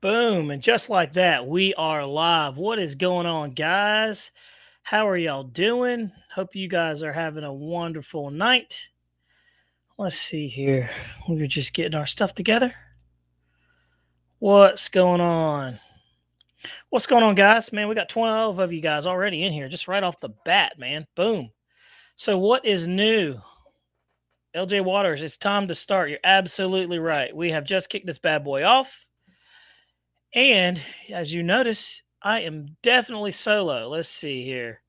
Boom. And just like that, we are live. What is going on, guys? How are y'all doing? Hope you guys are having a wonderful night. Let's see here. We were just getting our stuff together. What's going on? What's going on, guys? Man, we got 12 of you guys already in here, just right off the bat, man. Boom. So, what is new? LJ Waters, it's time to start. You're absolutely right. We have just kicked this bad boy off. And as you notice, I am definitely solo. Let's see here.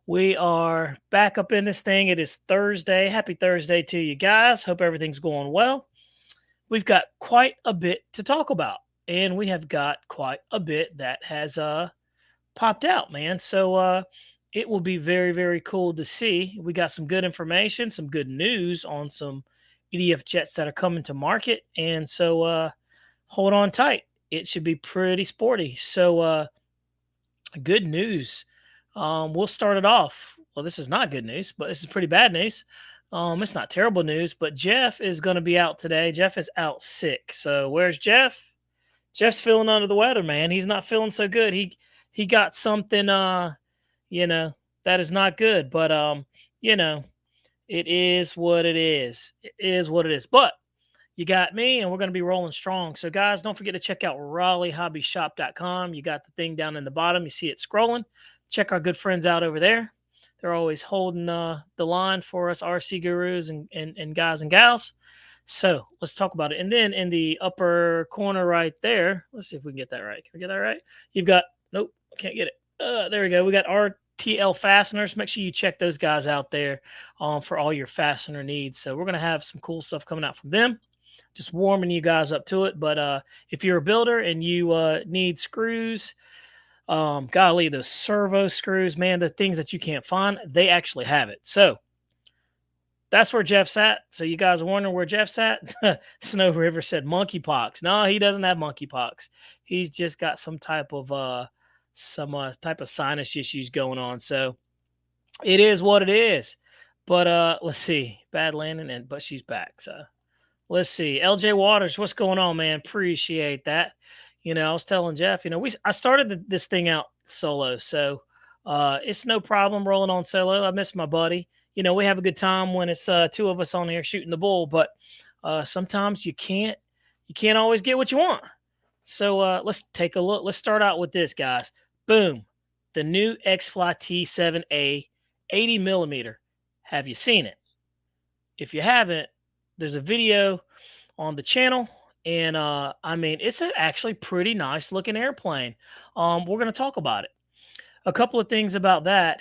We are back up in this thing. It is Thursday. Happy Thursday to you guys. Hope everything's going well. We've got quite a bit to talk about, and we have got quite a bit that has popped out, man. So it will be very, very cool to see. We got some good information, some good news on some EDF jets that are coming to market. And so hold on tight. It should be pretty sporty. So good news. We'll start it off. Well, this is not good news, but this is pretty bad news. It's not terrible news, but Jeff is going to be out today. Jeff is out sick. So where's Jeff? Jeff's feeling under the weather, man. He's not feeling so good. He got something you know, that is not good, but you know, it is what it is. It is what it is. But you got me, and we're going to be rolling strong. So, guys, don't forget to check out RaleighHobbyShop.com. You got the thing down in the bottom. You see it scrolling. Check our good friends out over there. They're always holding the line for us RC gurus and guys and gals. So let's talk about it. And then in the upper corner right there, let's see if we can get that right. Can we get that right? You've got, nope, I can't get it. There we go. We got RTL fasteners. Make sure you check those guys out there for all your fastener needs. So we're going to have some cool stuff coming out from them. Just warming you guys up to it. But if you're a builder and you need screws, golly, those servo screws, man, the things that you can't find, they actually have it. So that's where Jeff's at. So you guys are wondering where Jeff's at? Snow River said monkeypox. No, he doesn't have monkeypox. He's just got some type of sinus issues going on. So it is what it is. But let's see. Bad landing, but she's back. So let's see. LJ Waters, what's going on, man? Appreciate that. I was telling Jeff, I started this thing out solo, so it's no problem rolling on solo. I miss my buddy. We have a good time when it's two of us on here shooting the bull, but sometimes you can't always get what you want. So let's take a look. Let's start out with this, guys. Boom. The new X-Fly T7A 80 millimeter. Have you seen it? If you haven't, there's a video on the channel, and I mean, it's actually pretty nice looking airplane. We're going to talk about it. A couple of things about that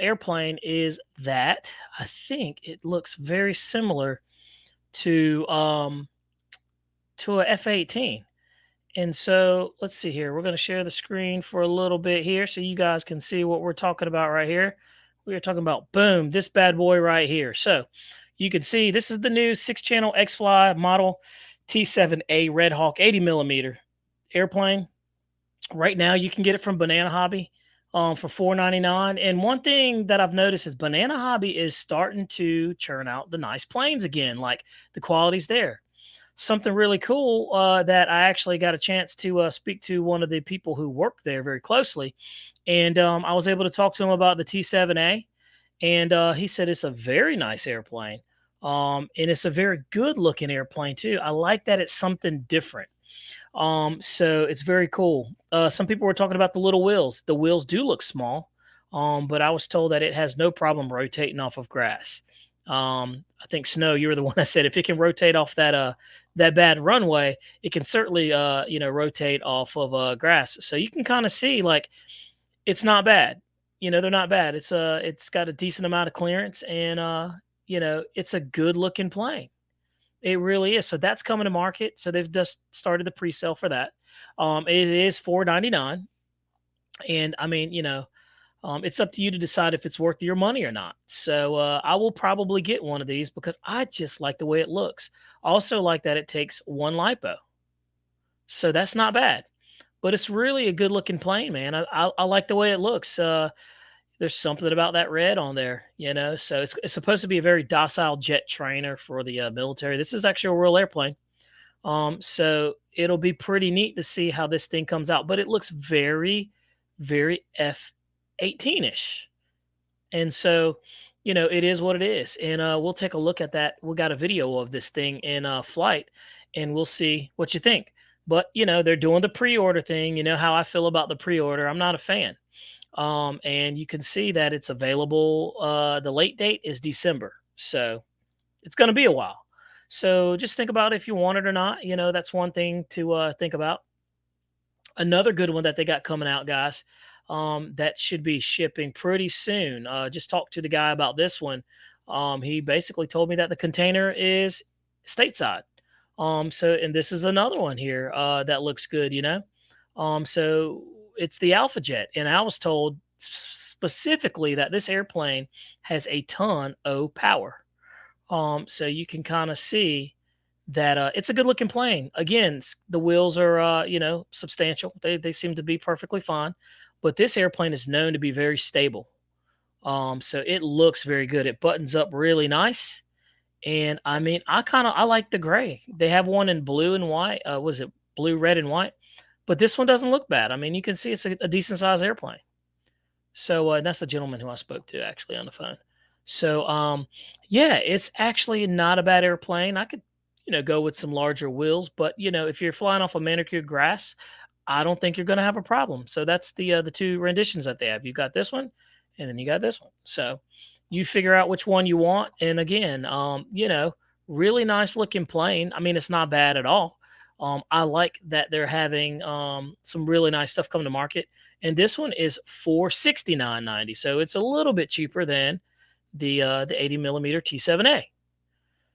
airplane is that I think it looks very similar to a F-18. And so let's see here. We're going to share the screen for a little bit here so you guys can see what we're talking about right here. We are talking about, boom, this bad boy right here. So you can see this is the new 6-channel X-Fly model T7A Red Hawk 80 millimeter airplane. Right now, you can get it from Banana Hobby for $4.99. And one thing that I've noticed is Banana Hobby is starting to churn out the nice planes again. Like, the quality's there. Something really cool that I actually got a chance to speak to one of the people who work there very closely. And I was able to talk to him about the T7A. And he said it's a very nice airplane. And it's a very good looking airplane too. I like that it's something different. So it's very cool. Some people were talking about the little wheels. The wheels do look small, but I was told that it has no problem rotating off of grass. I think Snow, you were the one that said if it can rotate off that bad runway, it can certainly rotate off of grass. So you can kind of see like it's not bad. They're not bad. It's got a decent amount of clearance, and it's a good looking plane. It really is. So that's coming to market. So they've just started the pre-sale for that. It is $4.99. And I mean, it's up to you to decide if it's worth your money or not. So I will probably get one of these because I just like the way it looks. I also like that it takes one lipo. So that's not bad. But it's really a good looking plane, man. I like the way it looks. There's something about that red on there, so it's supposed to be a very docile jet trainer for the military. This is actually a real airplane. So it'll be pretty neat to see how this thing comes out. But it looks very, very F-18-ish. And so, it is what it is. And we'll take a look at that. We got a video of this thing in flight, and we'll see what you think. But they're doing the pre-order thing. You know how I feel about the pre-order. I'm not a fan. And you can see that it's available. The late date is December, so it's going to be a while. So just think about if you want it or not. That's one thing to think about. Another good one that they got coming out, guys, that should be shipping pretty soon. Just talked to the guy about this one. He basically told me that the container is stateside. And this is another one here that looks good, So it's the Alpha Jet, and I was told specifically that this airplane has a ton of power. So you can kind of see that it's a good looking plane. Again, the wheels are substantial. They seem to be perfectly fine, but this airplane is known to be very stable. So it looks very good. It buttons up really nice. And I mean, I like the gray. They have one in blue and white. Was it blue, red, and white? But this one doesn't look bad. I mean, you can see it's a decent sized airplane. So that's the gentleman who I spoke to actually on the phone. So yeah, it's actually not a bad airplane. I could, go with some larger wheels, but if you're flying off of manicured grass, I don't think you're going to have a problem. So that's the two renditions that they have. You got this one, and then you got this one. So you figure out which one you want. And again, really nice looking plane. I mean, it's not bad at all. I like that they're having some really nice stuff coming to market. And this one is $469.90, so it's a little bit cheaper than the 80 millimeter T7A.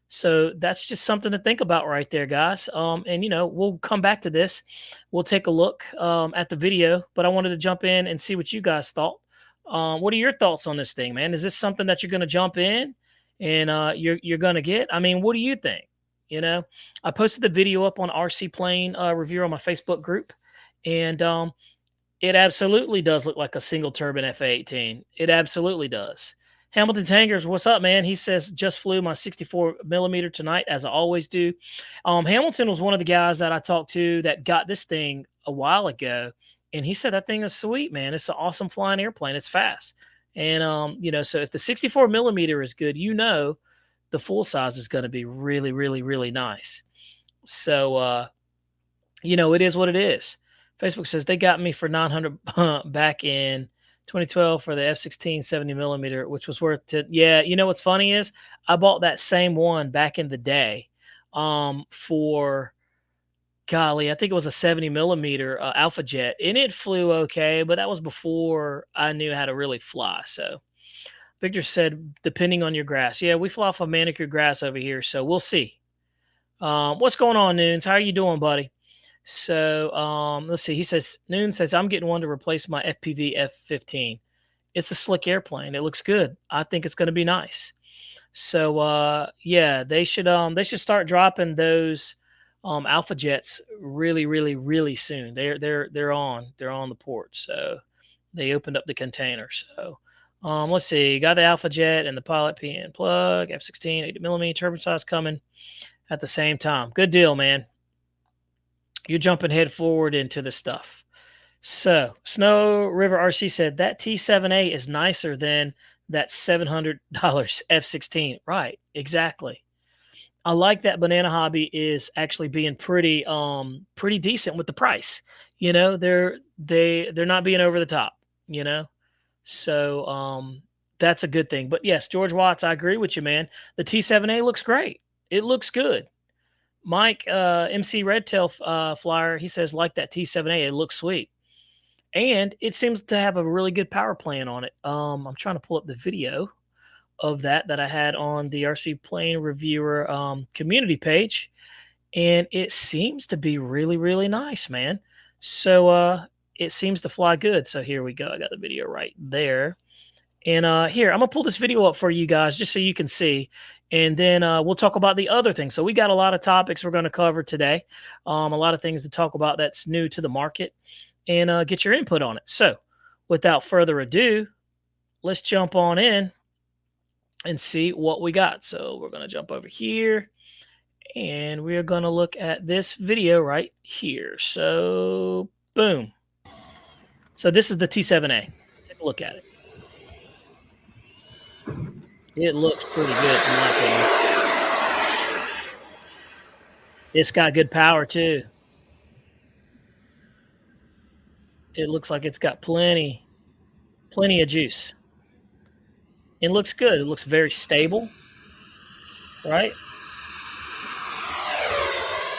So that's just something to think about right there, guys. And we'll come back to this. We'll take a look at the video, but I wanted to jump in and see what you guys thought. What are your thoughts on this thing, man? Is this something that you're going to jump in and you're going to get? I mean, what do you think? I posted the video up on RC Plane Reviewer on my Facebook group, and it absolutely does look like a single turbine F-18. It absolutely does. Hamilton Tangers, what's up, man? He says, just flew my 64 millimeter tonight, as I always do. Hamilton was one of the guys that I talked to that got this thing a while ago, and he said that thing is sweet, man. It's an awesome flying airplane. It's fast. And, so if the 64 millimeter is good, the full size is going to be really, really, really nice. So, it is what it is. Facebook says they got me for $900 back in 2012 for the F-16 70 millimeter, which was worth it. Yeah, what's funny is I bought that same one back in the day for, golly, I think it was a 70 millimeter Alpha Jet, and it flew okay, but that was before I knew how to really fly. So Victor said, depending on your grass. Yeah, we fly off of manicured grass over here, so we'll see. What's going on, Noons? How are you doing, buddy? So let's see. He says, Noon says, I'm getting one to replace my FPV F-15. It's a slick airplane. It looks good. I think it's going to be nice. So yeah, they should start dropping those Alpha Jets really, really, really soon. They're on the port. So they opened up the container. So let's see. Got the Alpha Jet and the Pilot PN plug, F-16, 80 millimeter turbine size coming at the same time. Good deal, man. You're jumping head forward into the stuff. So Snow River RC said that T7A is nicer than that $700 F-16. Right, exactly. I like that Banana Hobby is actually being pretty decent with the price. They're not being over the top. So that's a good thing. But yes, George Watts, I agree with you, man. The T7A looks great. It looks good. Mike, MC Redtail Flyer, he says, like that T7A, it looks sweet. And it seems to have a really good power plant on it. I'm trying to pull up the video of that I had on the RC Plane Reviewer community page. And it seems to be really, really nice, man. So it seems to fly good. So here we go. I got the video right there. And here, I'm going to pull this video up for you guys just so you can see. And then we'll talk about the other things. So we got a lot of topics we're going to cover today. A lot of things to talk about that's new to the market and get your input on it. So without further ado, let's jump on in and see what we got. So we're going to jump over here. And we are going to look at this video right here. So, boom. So this is the T7A. Take a look at it. It looks pretty good in my opinion. It's got good power too. It looks like it's got plenty of juice. It looks good. It looks very stable, right?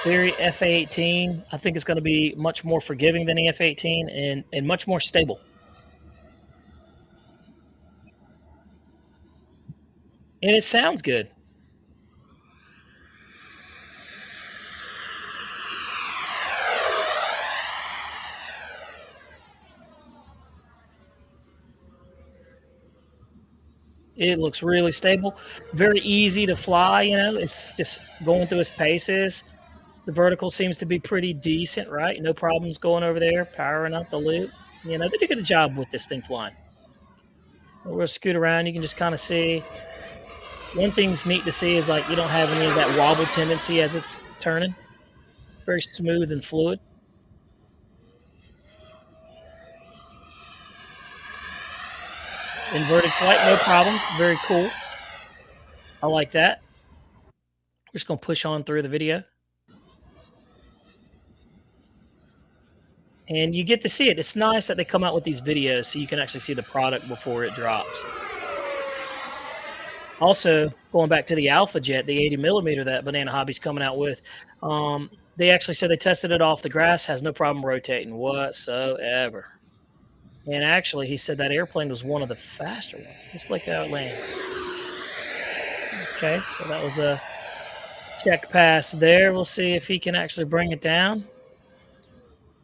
Very FA18. I think it's going to be much more forgiving than the F18 and much more stable. And it sounds good. It looks really stable, very easy to fly. It's just going through its paces. The vertical seems to be pretty decent, right? No problems going over there, powering up the loop. They did a good job with this thing flying. We're going to scoot around. You can just kind of see. One thing's neat to see is like you don't have any of that wobble tendency as it's turning. Very smooth and fluid. Inverted flight, no problem. Very cool. I like that. We're just going to push on through the video. And you get to see it. It's nice that they come out with these videos so you can actually see the product before it drops. Also, going back to the Alpha Jet, the 80 millimeter that Banana Hobby's coming out with, they actually said they tested it off the grass, has no problem rotating whatsoever. And actually, he said that airplane was one of the faster ones. Just like how it lands. Okay, so that was a check pass there. We'll see if he can actually bring it down.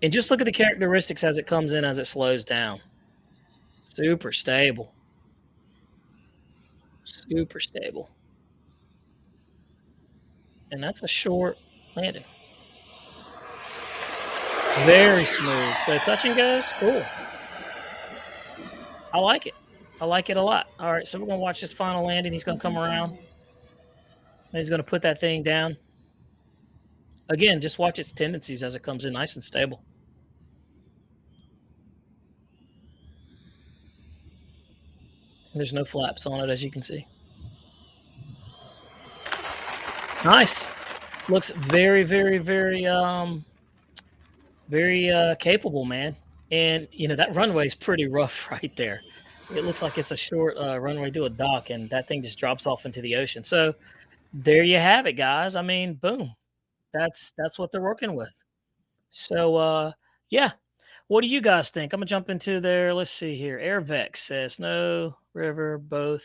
And just look at the characteristics as it comes in, as it slows down. Super stable. Super stable. And that's a short landing. Very smooth. So touch and goes, cool. I like it. I like it a lot. All right, so we're going to watch this final landing. He's going to come around. And he's going to put that thing down. Again, just watch its tendencies as it comes in nice and stable. There's no flaps on it, as you can see. Nice. Looks very, very, very, very capable, man. And, that runway is pretty rough right there. It looks like it's a short runway to a dock, and that thing just drops off into the ocean. So there you have it, guys. I mean, boom. That's what they're working with. So, yeah. What do you guys think? I'm going to jump into there. Let's see here. AirVex says no, River, both.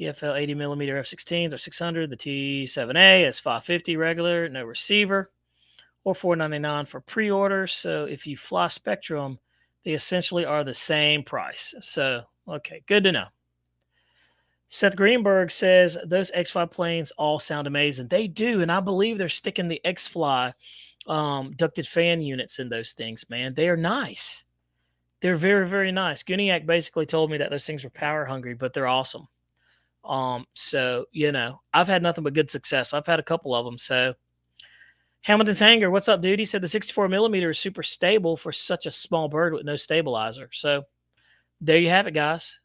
EFL 80 millimeter F-16s are 600. The T7A is 550 regular, no receiver, or $499 for pre-order. So if you fly Spectrum, they essentially are the same price. So, okay, good to know. Seth Greenberg says those X-Fly planes all sound amazing. They do, and I believe they're sticking the X-Fly ducted fan units in those things, man. They are nice. They're very, very nice. Guniak basically told me that those things were power hungry, but they're awesome. So, I've had nothing but good success. I've had a couple of them. So Hamilton's Hanger, what's up, dude? He said the 64 millimeter is super stable for such a small bird with no stabilizer. So there you have it, guys.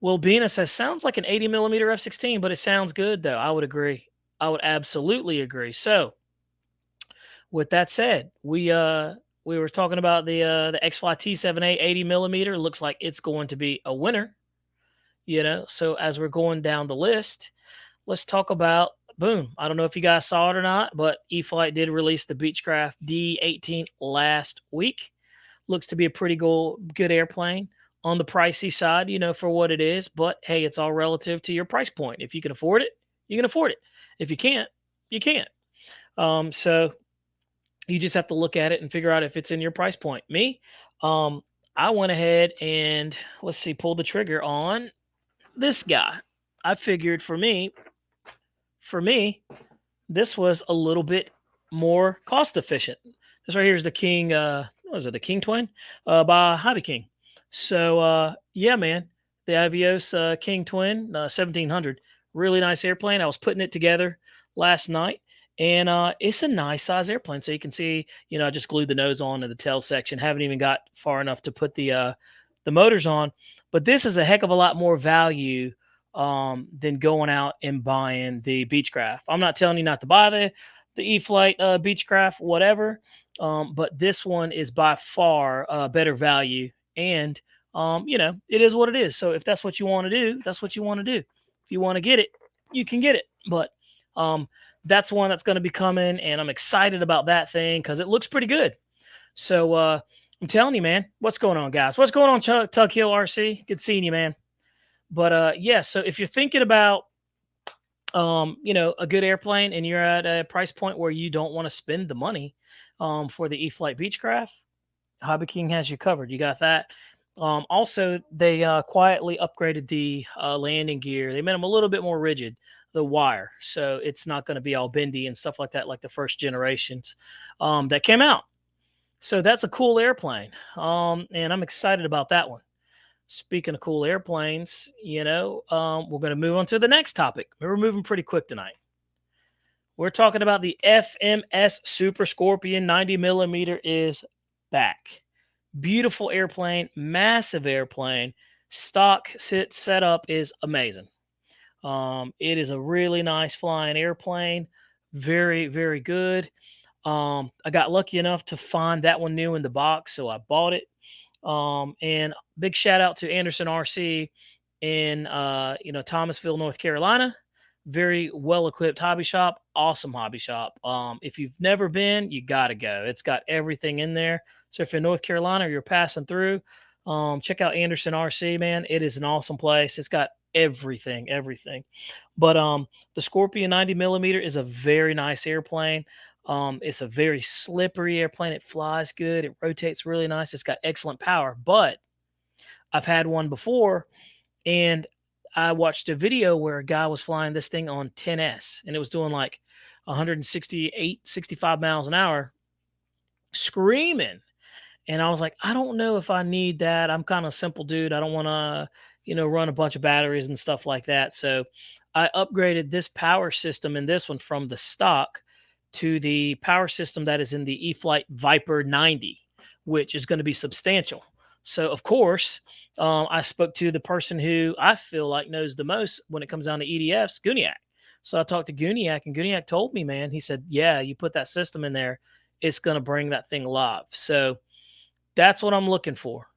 Will Bina says, sounds like an 80 millimeter F-16, but it sounds good, though. I would agree. I would absolutely agree. So with that said, we were talking about the X-Fly T7A 80 millimeter. Looks like it's going to be a winner. So as we're going down the list, let's talk about, boom. I don't know if you guys saw it or not, but E-Flight did release the Beechcraft D18 last week. Looks to be a pretty good airplane on the pricey side, for what it is. But hey, it's all relative to your price point. If you can afford it, you can afford it. If you can't, you can't. So you just have to look at it and figure out if it's in your price point. Me, I went ahead and pulled the trigger on this guy. I figured for me, this was a little bit more cost efficient. This right here is the King, what is it, the King Twin by Hobby King. So, yeah, man, the Avios King Twin 1700, really nice airplane. I was putting it together last night, And it's a nice size airplane. So you can see, I just glued the nose on to the tail section. Haven't even got far enough to put the motors on. But this is a heck of a lot more value than going out and buying the Beechcraft. I'm not telling you not to buy the E-flite Beechcraft, whatever. But this one is by far better value. And it is what it is. So if that's what you want to do, that's what you want to do. If you want to get it, you can get it. But that's one that's going to be coming, and I'm excited about that thing because it looks pretty good. So I'm telling you, man, what's going on, guys? What's going on, Tug Hill RC? Good seeing you, man. But yeah, so if you're thinking about a good airplane and you're at a price point where you don't want to spend the money for the E-flite Beechcraft, Hobby King has you covered. You got that. Also, they quietly upgraded the landing gear. They made them a little bit more rigid, the wire, so it's not going to be all bendy and stuff like that, like the first generations that came out. So that's a cool airplane, and I'm excited about that one. Speaking of cool airplanes, we're going to move on to the next topic. We're moving pretty quick tonight. We're talking about the FMS Super Scorpion 90 millimeter is back. Beautiful airplane, massive airplane. Stock setup is amazing. It is a really nice flying airplane. Very, very good. I got lucky enough to find that one new in the box, so I bought it. And big shout out to Anderson RC in Thomasville, North Carolina. Very well equipped hobby shop, awesome hobby shop. If you've never been, you got to go. It's got everything in there. So if you're in North Carolina or you're passing through, check out Anderson RC, man. It is an awesome place. It's got everything. But the Scorpion 90 millimeter is a very nice airplane. It's a very slippery airplane. It flies good. It rotates really nice. It's got excellent power. But I've had one before, and I watched a video where a guy was flying this thing on 10S, and it was doing like 168, 65 miles an hour, screaming. And I was like, I don't know if I need that. I'm kind of a simple dude. I don't want to, run a bunch of batteries and stuff like that. So I upgraded this power system in this one from the stock to the power system that is in the E-flite Viper 90, which is going to be substantial. So, of course, I spoke to the person who I feel like knows the most when it comes down to EDFs, Guniak. So I talked to Guniak, and Guniak told me, man, he said, yeah, you put that system in there, it's going to bring that thing alive. So that's what I'm looking for.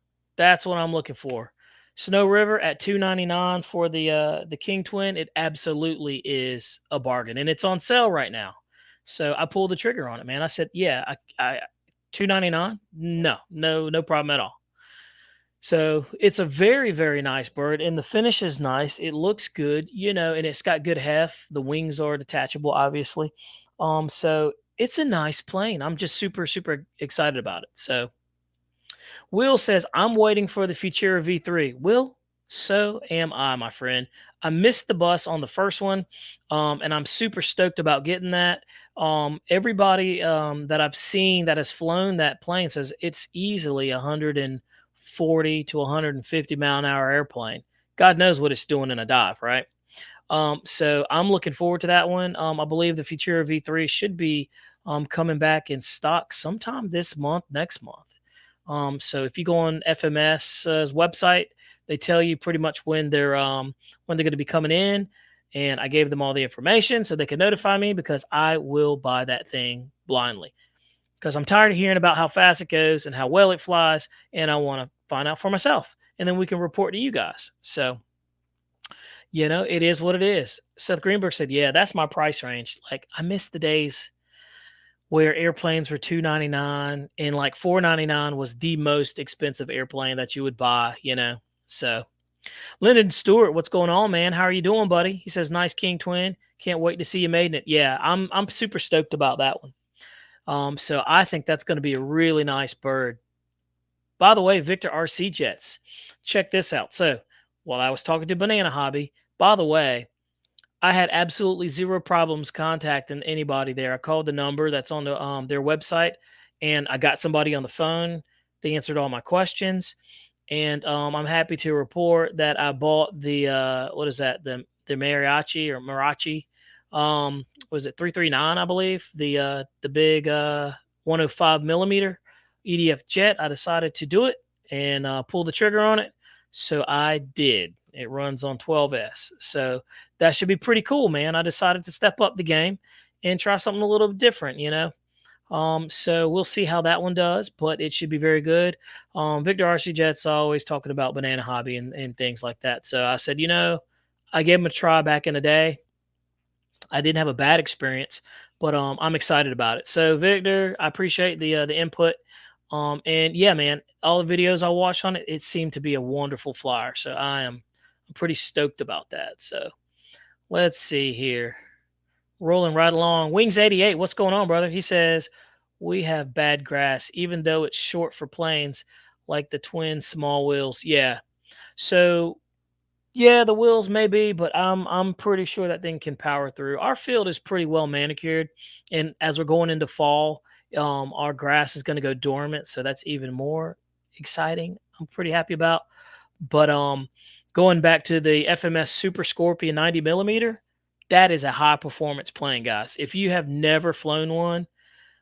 Snow River at $299 for the King Twin. It absolutely is a bargain, and it's on sale right now. So I pulled the trigger on it, man. I said, yeah, I $299. No problem at all. So it's a very, very nice bird, and the finish is nice. It looks good, and it's got good heft. The wings are detachable, obviously. So it's a nice plane. I'm just super, super excited about it. So Will says, I'm waiting for the Futura V3. Will, so am I, my friend. I missed the bus on the first one, and I'm super stoked about getting that. Everybody that I've seen that has flown that plane says it's easily 140 to 150 mile an hour airplane. God knows what it's doing in a dive, right? So I'm looking forward to that one. I believe the Futura V3 should be coming back in stock sometime this month, next month. So if you go on FMS's website, they tell you pretty much when they're going to be coming in, and I gave them all the information so they can notify me, because I will buy that thing blindly, because I'm tired of hearing about how fast it goes and how well it flies, and I want to find out for myself, and then we can report to you guys. So, it is what it is. Seth Greenberg said, yeah, that's my price range. Like, I miss the days where airplanes were $299 and like $499 was the most expensive airplane that you would buy, So Lyndon Stewart, what's going on, man? How are you doing, buddy? He says, nice King Twin. Can't wait to see you maiden it. Yeah, I'm super stoked about that one. So I think that's going to be a really nice bird. By the way, Victor RC Jets, check this out. So while I was talking to Banana Hobby, by the way, I had absolutely zero problems contacting anybody there. I called the number that's on their website, and I got somebody on the phone. They answered all my questions, and I'm happy to report that I bought the what is that, the Mariachi or Marachi was it 339, I believe, the big 105 millimeter EDF jet. I decided to do it and pull the trigger on it. So I did. It runs on 12S. So that should be pretty cool, man. I decided to step up the game and try something a little different, you know. So we'll see how that one does, but it should be very good. Victor RC Jet's always talking about Banana Hobby and things like that. So I said, you know, I gave him a try back in the day. I didn't have a bad experience, but I'm excited about it. So Victor, I appreciate the input. And yeah, man, all the videos I watched on it, it seemed to be a wonderful flyer. So I'm pretty stoked about that. So let's see here. Rolling right along. Wings 88, what's going on, brother? He says, we have bad grass, even though it's short for planes like the twin small wheels. Yeah. So yeah, the wheels may be, but I'm pretty sure that thing can power through. Our field is pretty well manicured, and as we're going into fall, our grass is going to go dormant, so that's even more exciting. I'm pretty happy about. But going back to the FMS Super Scorpion 90 millimeter, that is a high performance plane, guys. If you have never flown one,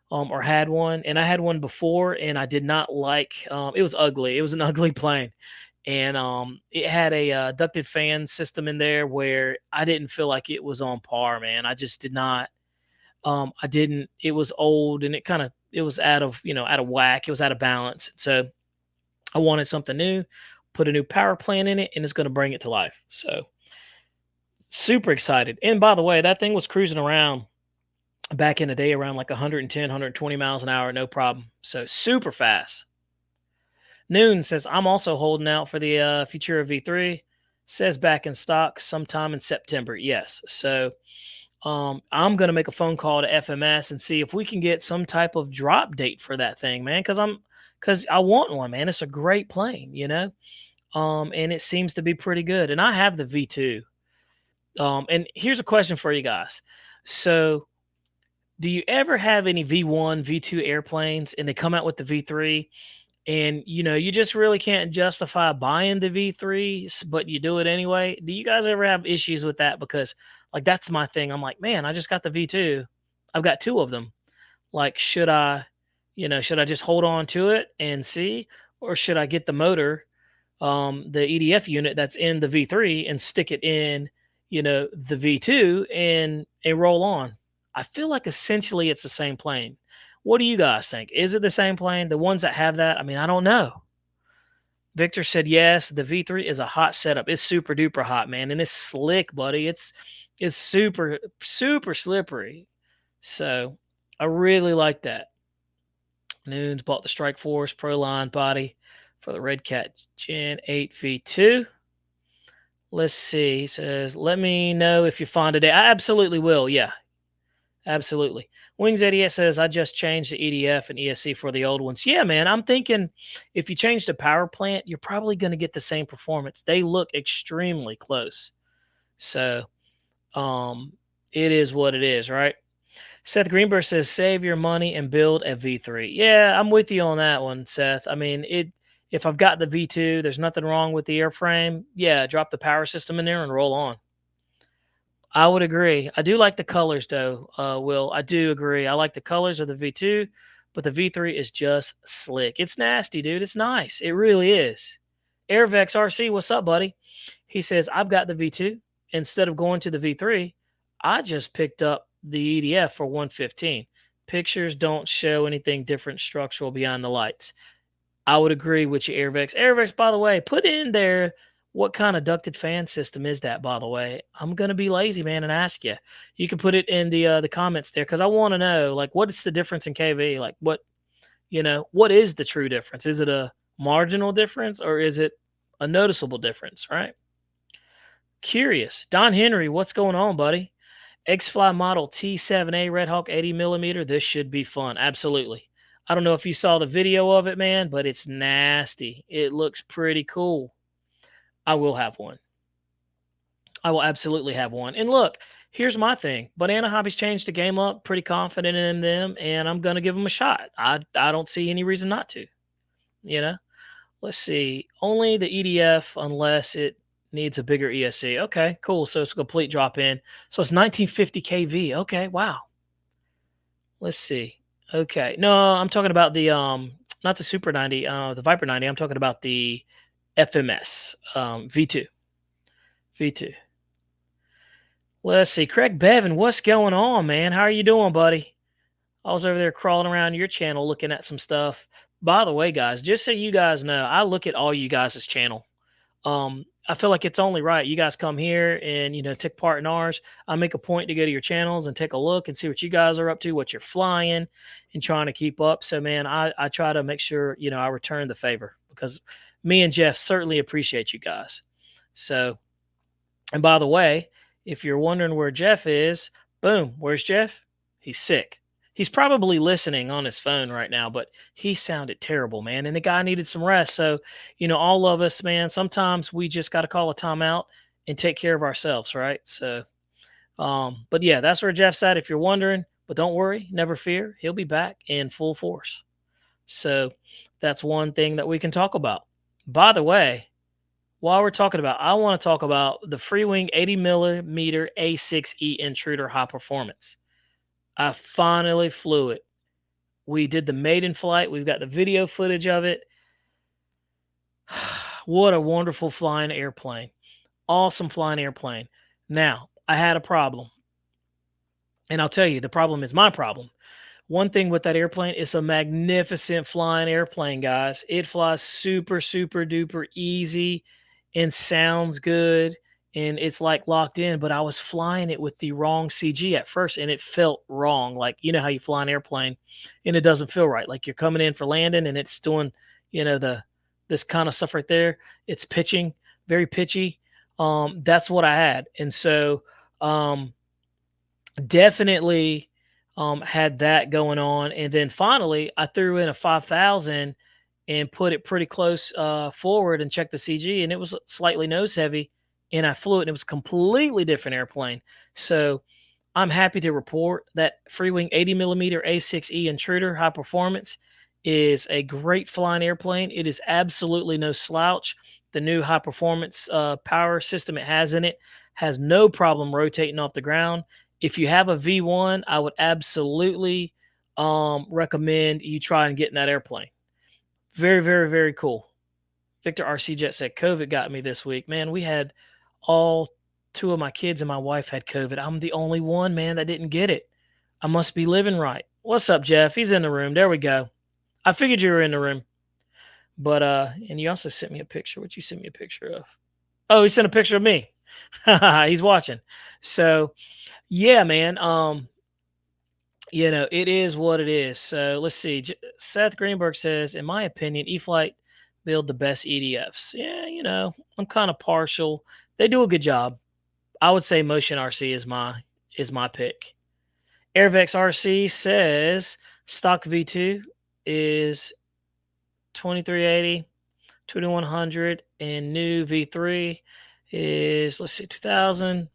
or had one, and I had one before, and I did not like. It was ugly. It was an ugly plane, and it had a ducted fan system in there where I didn't feel like it was on par, man. I just did not. I didn't. It was old, and it was out of out of whack. It was out of balance. So I wanted something new. Put a new power plant in it, and it's going to bring it to life. So super excited. And by the way, that thing was cruising around back in the day around like 110, 120 miles an hour, no problem. So super fast. Noon says, I'm also holding out for the Futura V3. Says back in stock sometime in September. Yes. So I'm going to make a phone call to FMS and see if we can get some type of drop date for that thing, man. Because I want one, man. It's a great plane, you know. And it seems to be pretty good. And I have the V2. And here's a question for you guys. So do you ever have any V1, V2 airplanes and they come out with the V3 and you just really can't justify buying the V3s, but you do it anyway? Do you guys ever have issues with that? Because like that's my thing. I'm like, man, I just got the V2. I've got two of them. Like, should I just hold on to it and see, or should I get the motor, the EDF unit that's in the V3 and stick it in, the V2 and roll on? I feel like essentially it's the same plane. What do you guys think? Is it the same plane? The ones that have that? I mean, I don't know. Victor said yes. The V3 is a hot setup. It's super duper hot, man, and it's slick, buddy. It's super super slippery. So I really like that. Noons bought the Strike Force Pro Line body for the Red Cat Gen 8 V2. Let's see. He says, let me know if you find a day. I absolutely will. Yeah, absolutely. Wings 88 says, I just changed the EDF and ESC for the old ones. Yeah, man. I'm thinking if you change the power plant, you're probably going to get the same performance. They look extremely close. So it is what it is, right? Seth Greenberg says, save your money and build a V3. Yeah, I'm with you on that one, Seth. I mean, if I've got the V2, there's nothing wrong with the airframe. Yeah, drop the power system in there and roll on. I would agree. I do like the colors, though, Will. I do agree. I like the colors of the V2, but the V3 is just slick. It's nasty, dude. It's nice. It really is. Airvex RC, what's up, buddy? He says, I've got the V2. Instead of going to the V3, I just picked up the EDF for 115. Pictures don't show anything different structural beyond the lights. I would agree with you, Airvex. Airvex, by the way, put in there what kind of ducted fan system is that, by the way. I'm going to be lazy, man, and ask you. You can put it in the comments there because I want to know, like, what's the difference in KV? Like, what is the true difference? Is it a marginal difference or is it a noticeable difference, right? Curious. Don Henry, what's going on, buddy? X-Fly model T7A Red Hawk 80 millimeter. This should be fun. Absolutely. I don't know if you saw the video of it, man, but it's nasty. It looks pretty cool. I will have one. I will absolutely have one. And look, here's my thing. Banana Hobbies changed the game up. Pretty confident in them, and I'm going to give them a shot. I don't see any reason not to. Let's see. Only the EDF unless it Needs a bigger ESC. Okay, cool. So it's a complete drop in. So it's 1950 kV. Okay, wow. Let's see. Okay. No, I'm talking about the not the Super 90, the Viper 90. I'm talking about the FMS V2. V2. Let's see. Craig Bevan, what's going on, man? How are you doing, buddy? I was over there crawling around your channel looking at some stuff. By the way, guys, just so you guys know, I look at all you guys' channel. I feel like it's only right. You guys come here and, take part in ours. I make a point to go to your channels and take a look and see what you guys are up to, what you're flying and trying to keep up. So, man, I try to make sure, I return the favor because me and Jeff certainly appreciate you guys. So, and by the way, if you're wondering where Jeff is, boom, where's Jeff? He's sick. He's probably listening on his phone right now, but he sounded terrible, man. And the guy needed some rest. So, all of us, man, sometimes we just got to call a timeout and take care of ourselves, right? So, but yeah, that's where Jeff's at if you're wondering. But don't worry, never fear. He'll be back in full force. So that's one thing that we can talk about. By the way, while we're talking about, I want to talk about the Freewing 80 millimeter A6E Intruder High Performance. I finally flew it. We did the maiden flight. We've got the video footage of it. What a wonderful flying airplane. Awesome flying airplane. Now, I had a problem. And I'll tell you, the problem is my problem. One thing with that airplane, it's a magnificent flying airplane, guys. It flies super, super duper easy and sounds good. And it's like locked in, but I was flying it with the wrong CG at first and it felt wrong. Like, you know how you fly an airplane and it doesn't feel right. Like you're coming in for landing and it's doing, this kind of stuff right there. It's pitching, very pitchy. That's what I had. And so, definitely had that going on. And then finally, I threw in a 5,000 and put it pretty close forward and checked the CG, and it was slightly nose heavy. And I flew it, and it was a completely different airplane. So I'm happy to report that Freewing 80 millimeter A6E Intruder High Performance is a great flying airplane. It is absolutely no slouch. The new high performance power system it has in it has no problem rotating off the ground. If you have a V1, I would absolutely recommend you try and get in that airplane. Very, very, very cool. Victor RC Jet said, COVID got me this week. Man, we had all two of my kids and my wife had COVID. I'm the only one, man, that didn't get it. I must be living right. What's up, Jeff? He's in the room. There we go. I figured you were in the room. But, and you also sent me a picture. What you sent me a picture of? Oh, he sent a picture of me. He's watching. So, yeah, man. It is what it is. So let's see. Seth Greenberg says, in my opinion, E-Flight build the best EDFs. Yeah, I'm kind of partial. They do a good job. I would say Motion RC is my pick. Airvex RC says stock V2 is 2380, 2100, and new V3 is, let's see, 2000.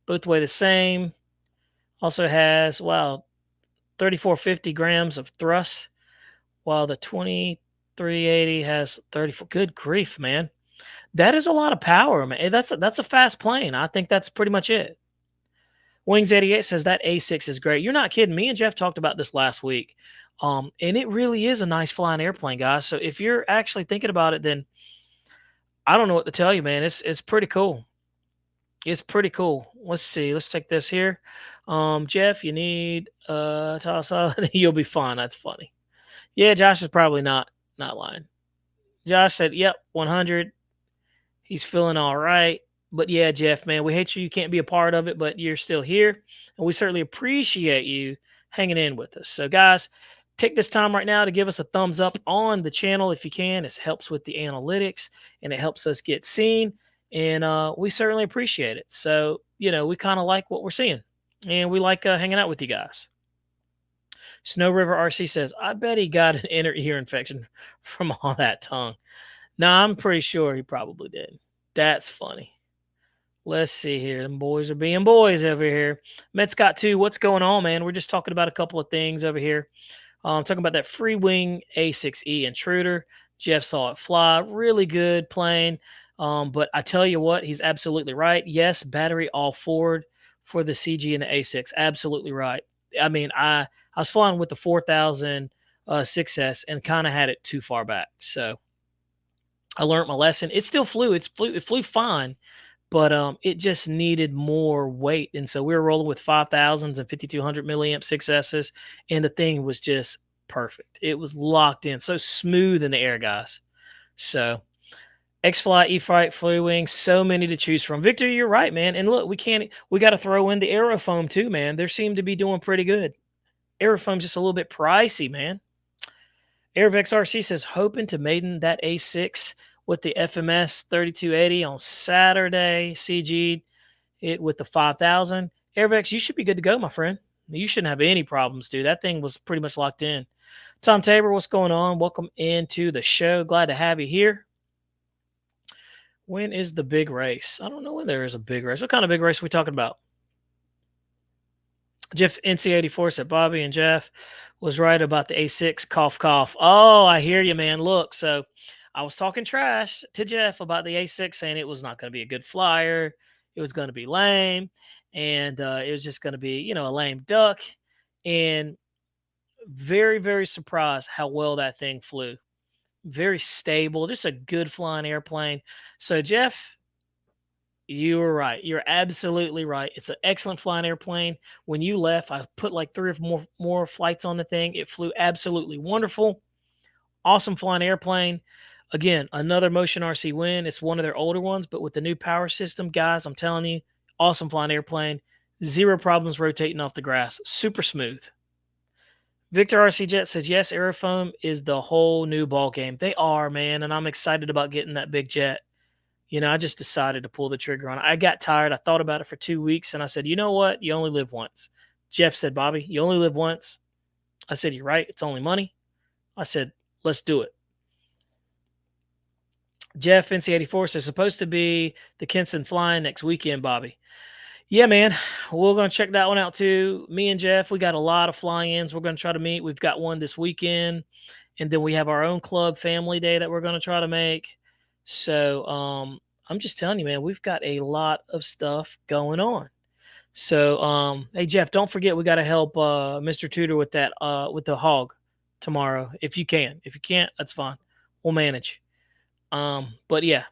Both weigh the same. Also has, 3,450 grams of thrust, while the 2380 has 34. Good grief, man. That is a lot of power, man. That's a fast plane. I think that's pretty much it. Wings88 says that A6 is great. You're not kidding. Me and Jeff talked about this last week. And it really is a nice flying airplane, guys. So if you're actually thinking about it, then I don't know what to tell you, man. It's pretty cool. It's pretty cool. Let's see. Let's take this here. Jeff, you need toss out. You'll be fine. That's funny. Yeah, Josh is probably not lying. Josh said, "Yep, 100." He's feeling all right. But yeah, Jeff, man, we hate you can't be a part of it, but you're still here, and we certainly appreciate you hanging in with us. So, guys, take this time right now to give us a thumbs up on the channel if you can. It helps with the analytics, and it helps us get seen, and we certainly appreciate it. So, we kind of like what we're seeing, and we like hanging out with you guys. Snow River RC says, I bet he got an inner ear infection from all that tongue. Nah, I'm pretty sure he probably did. That's funny. Let's see here. Them boys are being boys over here. Mets got 2. What's going on, man? We're just talking about a couple of things over here. Talking about that Freewing A6E Intruder. Jeff saw it fly. Really good plane. But I tell you what, he's absolutely right. Yes, battery all forward for the CG and the A6. Absolutely right. I mean, I was flying with the 4000 6S and kind of had it too far back. So I learned my lesson. It still flew. It flew fine, but it just needed more weight. And so we were rolling with 5000s and 5200 milliamp 6S's, and the thing was just perfect. It was locked in, so smooth in the air, guys. So X-Fly, E-Flight, Flywing, Wing, so many to choose from. Victor, you're right, man. And look, we got to throw in the Aerofoam too, man. They seem to be doing pretty good. Aerofoam's just a little bit pricey, man. Airvex RC says, hoping to maiden that A6 with the FMS 3280 on Saturday. CG'd it with the 5000. Airvex, you should be good to go, my friend. You shouldn't have any problems, dude. That thing was pretty much locked in. Tom Tabor, what's going on? Welcome into the show. Glad to have you here. When is the big race? I don't know when there is a big race. What kind of big race are we talking about? Jeff NC84 said Bobby and Jeff was right about the A6. Cough, cough. Oh, I hear you, man. Look, so I was talking trash to Jeff about the A6, saying it was not going to be a good flyer. It was going to be lame. And it was just going to be, a lame duck. And very, very surprised how well that thing flew. Very stable, just a good flying airplane. So, Jeff, you were right. You're absolutely right. It's an excellent flying airplane. When you left, I put like 3 or more flights on the thing. It flew absolutely wonderful. Awesome flying airplane. Again, another Motion RC win. It's one of their older ones, but with the new power system, guys, I'm telling you, awesome flying airplane. Zero problems rotating off the grass. Super smooth. Victor RC Jet says, yes, Aerofoam is the whole new ball game. They are, man, and I'm excited about getting that big jet. I just decided to pull the trigger on it. I got tired. I thought about it for 2 weeks, and I said, you know what? You only live once. Jeff said, Bobby, you only live once. I said, you're right. It's only money. I said, let's do it. Jeff NC84 says, supposed to be the Kenson flying next weekend, Bobby. Yeah, man. We're going to check that one out too. Me and Jeff, we got a lot of fly-ins we're going to try to meet. We've got one this weekend, and then we have our own club family day that we're going to try to make. So I'm just telling you, man, we've got a lot of stuff going on. So hey, Jeff, don't forget we got to help Mr. Tudor with that with the hog tomorrow if you can. If you can't, that's fine. We'll manage. But yeah.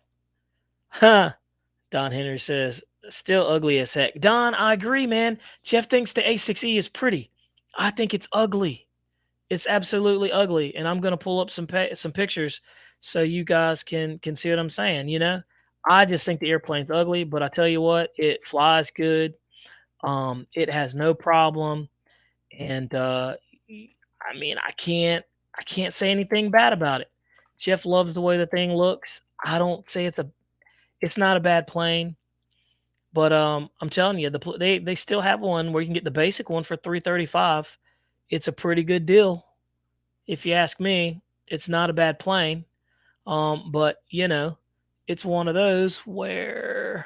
Don Henry says, still ugly as heck. Don, I agree, man. Jeff thinks the A6E is pretty. I think it's ugly. It's absolutely ugly. And I'm going to pull up some pictures so you guys can see what I'm saying. I just think the airplane's ugly, but I tell you what, it flies good. It has no problem. And I mean, I can't say anything bad about it. Jeff loves the way the thing looks. I don't say it's not a bad plane. But I'm telling you, they still have one where you can get the basic one for $335. It's a pretty good deal, if you ask me. It's not a bad plane, but it's one of those where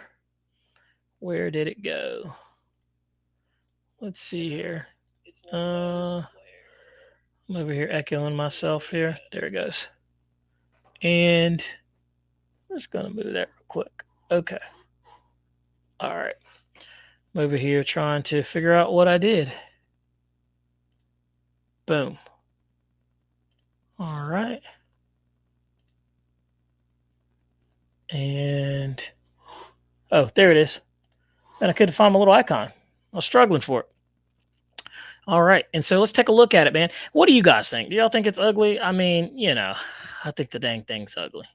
did it go? Let's see here. I'm over here echoing myself here. There it goes. And I'm just gonna move that real quick. Okay. All right. I'm over here trying to figure out what I did. Boom. All right. And oh, there it is. And I couldn't find my little icon. I was struggling for it. All right. And so let's take a look at it, man. What do you guys think? Do y'all think it's ugly? I mean, I think the dang thing's ugly.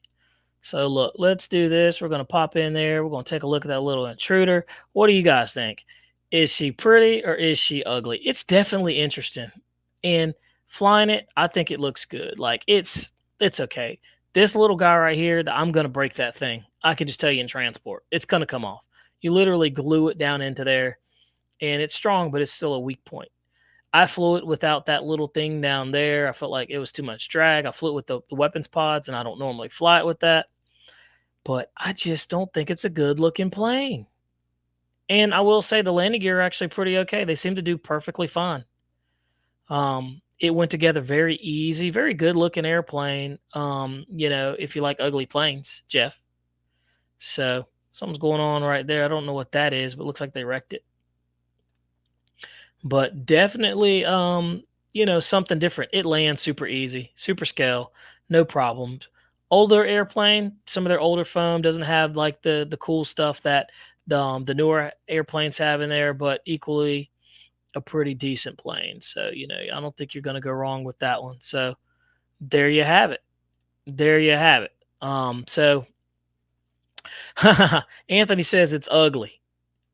So look, let's do this. We're going to pop in there. We're going to take a look at that little intruder. What do you guys think? Is she pretty or is she ugly? It's definitely interesting. And flying it, I think it looks good. Like it's okay. This little guy right here, I'm going to break that thing. I can just tell you in transport. It's going to come off. You literally glue it down into there, and it's strong, but it's still a weak point. I flew it without that little thing down there. I felt like it was too much drag. I flew it with the weapons pods, and I don't normally fly it with that. But I just don't think it's a good-looking plane. And I will say the landing gear are actually pretty okay. They seem to do perfectly fine. It went together very easy, very good-looking airplane. If you like ugly planes, Jeff. So something's going on right there. I don't know what that is, but it looks like they wrecked it. But definitely, something different. It lands super easy, super scale, no problems. Older airplane, some of their older foam doesn't have like the cool stuff that the newer airplanes have in there, but equally a pretty decent plane. So I don't think you're going to go wrong with that one. So there you have it. There you have it. So Anthony says it's ugly.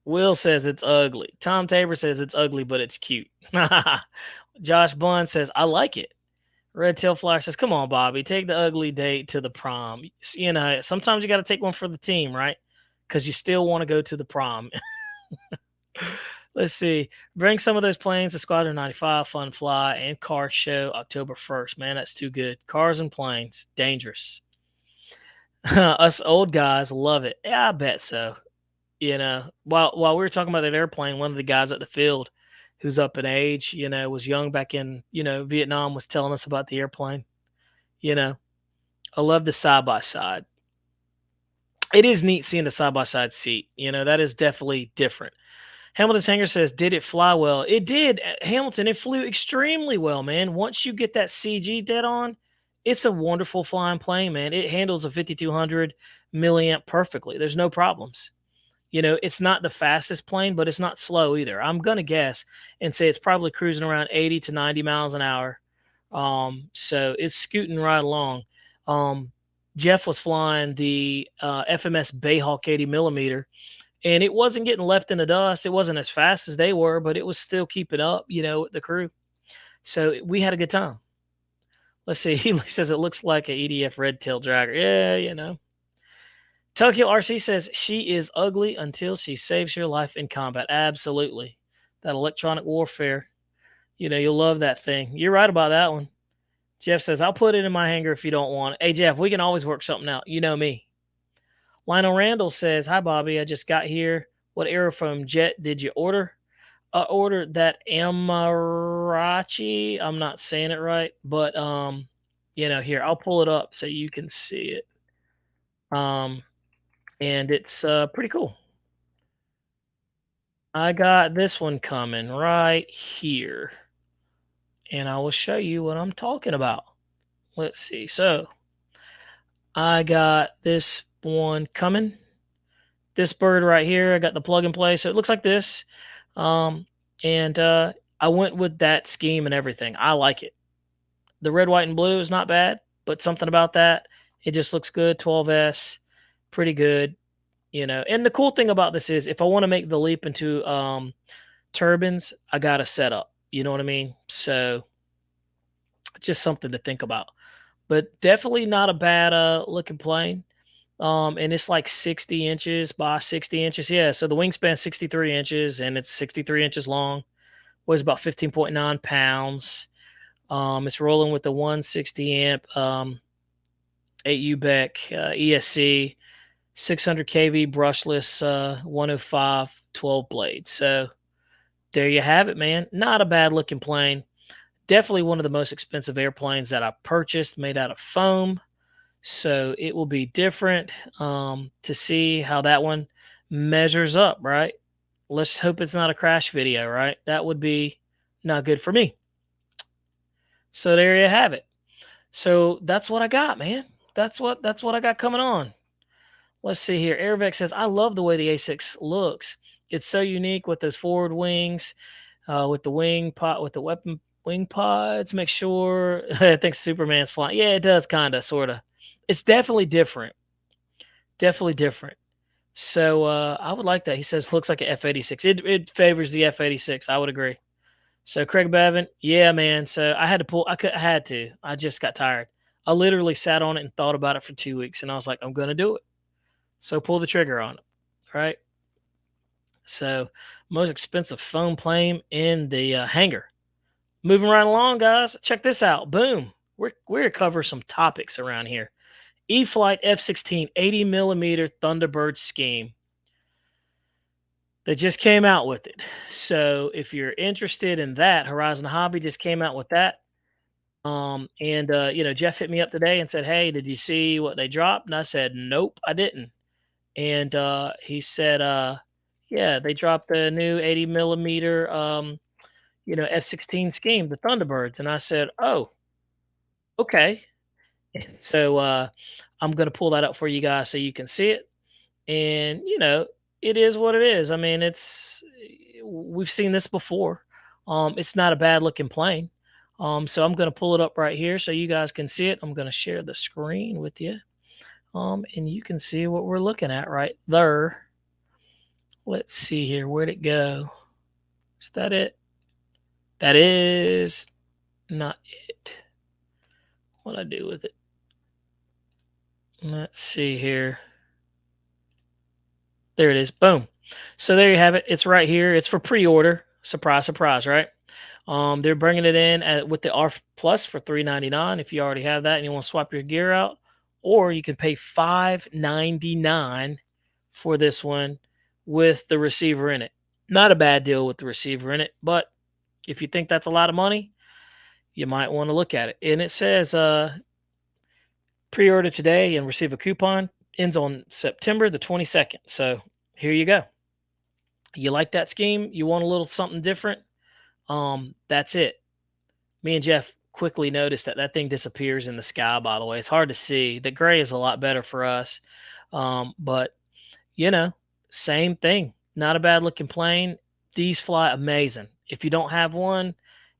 Will says it's ugly. Tom Tabor says it's ugly, but it's cute. Josh Blunt says, I like it. Red Tail Flash says, come on, Bobby, take the ugly date to the prom. Sometimes you got to take one for the team, right? Because you still want to go to the prom. Let's see. Bring some of those planes to Squadron 95, Fun Fly, and Car Show October 1st. Man, that's too good. Cars and planes, dangerous. Us old guys love it. Yeah, I bet so. While we were talking about that airplane, one of the guys at the field who's up in age, was young back in, Vietnam, was telling us about the airplane. I love the side by side. It is neat seeing the side by side seat. That is definitely different. Hamilton's Hanger says, did it fly well? It did, Hamilton. It flew extremely well, man. Once you get that CG dead on, it's a wonderful flying plane, man. It handles a 5200 milliamp perfectly. There's no problems. It's not the fastest plane, but it's not slow either. I'm going to guess and say it's probably cruising around 80 to 90 miles an hour. So it's scooting right along. Jeff was flying the FMS Bayhawk 80 millimeter, and it wasn't getting left in the dust. It wasn't as fast as they were, but it was still keeping up, with the crew. So we had a good time. Let's see. He says it looks like an EDF red tail dragger. Yeah. Tokyo RC says she is ugly until she saves your life in combat. Absolutely. That electronic warfare. You'll love that thing. You're right about that one. Jeff says, I'll put it in my hangar if you don't want it. Hey, Jeff, we can always work something out. You know me. Lionel Randall says, hi, Bobby. I just got here. What aerofoam jet did you order? I ordered that Amarachi. I'm not saying it right, but, here, I'll pull it up so you can see it. And it's pretty cool. I got this one coming right here. And I will show you what I'm talking about. Let's see. So I got this one coming. This bird right here, I got the plug and play. So it looks like this. And I went with that scheme and everything. I like it. The red, white, and blue is not bad, but something about that, it just looks good. 12S, pretty good. And the cool thing about this is if I want to make the leap into turbines, I got a setup. You know what I mean? So just something to think about. But definitely not a bad looking plane. And it's like 60 inches by 60 inches. Yeah, so the wingspan 63 inches and it's 63 inches long. Weighs about 15.9 pounds. It's rolling with the 160 amp 8U Beck ESC 600 kV brushless 105 12 blade. So there you have it, man. Not a bad looking plane. Definitely one of the most expensive airplanes that I purchased, made out of foam. So it will be different to see how that one measures up, right? Let's hope it's not a crash video, right? That would be not good for me. So there you have it. So that's what I got, man. That's what I got coming on. Let's see here. Airvex says, I love the way the A6 looks. It's so unique with those forward wings, with the wing pod, with the weapon wing pods. Make sure I think Superman's flying. Yeah, it does kind of, sort of. It's definitely different. Definitely different. So I would like that. He says looks like an F-86. It favors the F-86. I would agree. So Craig Bevan, yeah, man. So I had to pull. I had to. I just got tired. I literally sat on it and thought about it for 2 weeks, and I was like, I'm gonna do it. So pull the trigger on it. Right. So most expensive foam plane in the hangar. Moving right along, guys. Check this out. Boom. We're covering some topics around here. E-Flight F-16 80 millimeter Thunderbird scheme. They just came out with it. So if you're interested in that, Horizon Hobby just came out with that. Jeff hit me up today and said, hey, did you see what they dropped? And I said, nope, I didn't. and he said, yeah, they dropped a new 80 millimeter, F-16 scheme, the Thunderbirds, and I said, oh, okay. So I'm gonna pull that up for you guys so you can see it, and it is what it is. I mean, we've seen this before. It's not a bad looking plane. So I'm gonna pull it up right here so you guys can see it. I'm gonna share the screen with you. And you can see what we're looking at right there. Let's see here. Where'd it go? Is that it? That is not it. What'd I do with it? Let's see here. There it is. Boom. So there you have it. It's right here. It's for pre-order. Surprise, surprise, right? They're bringing it in with the R Plus for $3.99 if you already have that and you want to swap your gear out, or you can pay $5.99 for this one with the receiver in it. Not a bad deal with the receiver in it, but if you think that's a lot of money, you might want to look at it. And it says pre-order today and receive a coupon. Ends on September the 22nd. So here you go. You like that scheme? You want a little something different? That's it. Me and Jeff quickly noticed that that thing disappears in the sky, by the way. It's hard to see. The gray is a lot better for us. But, you know, same thing. Not a bad looking plane. These fly amazing. If you don't have one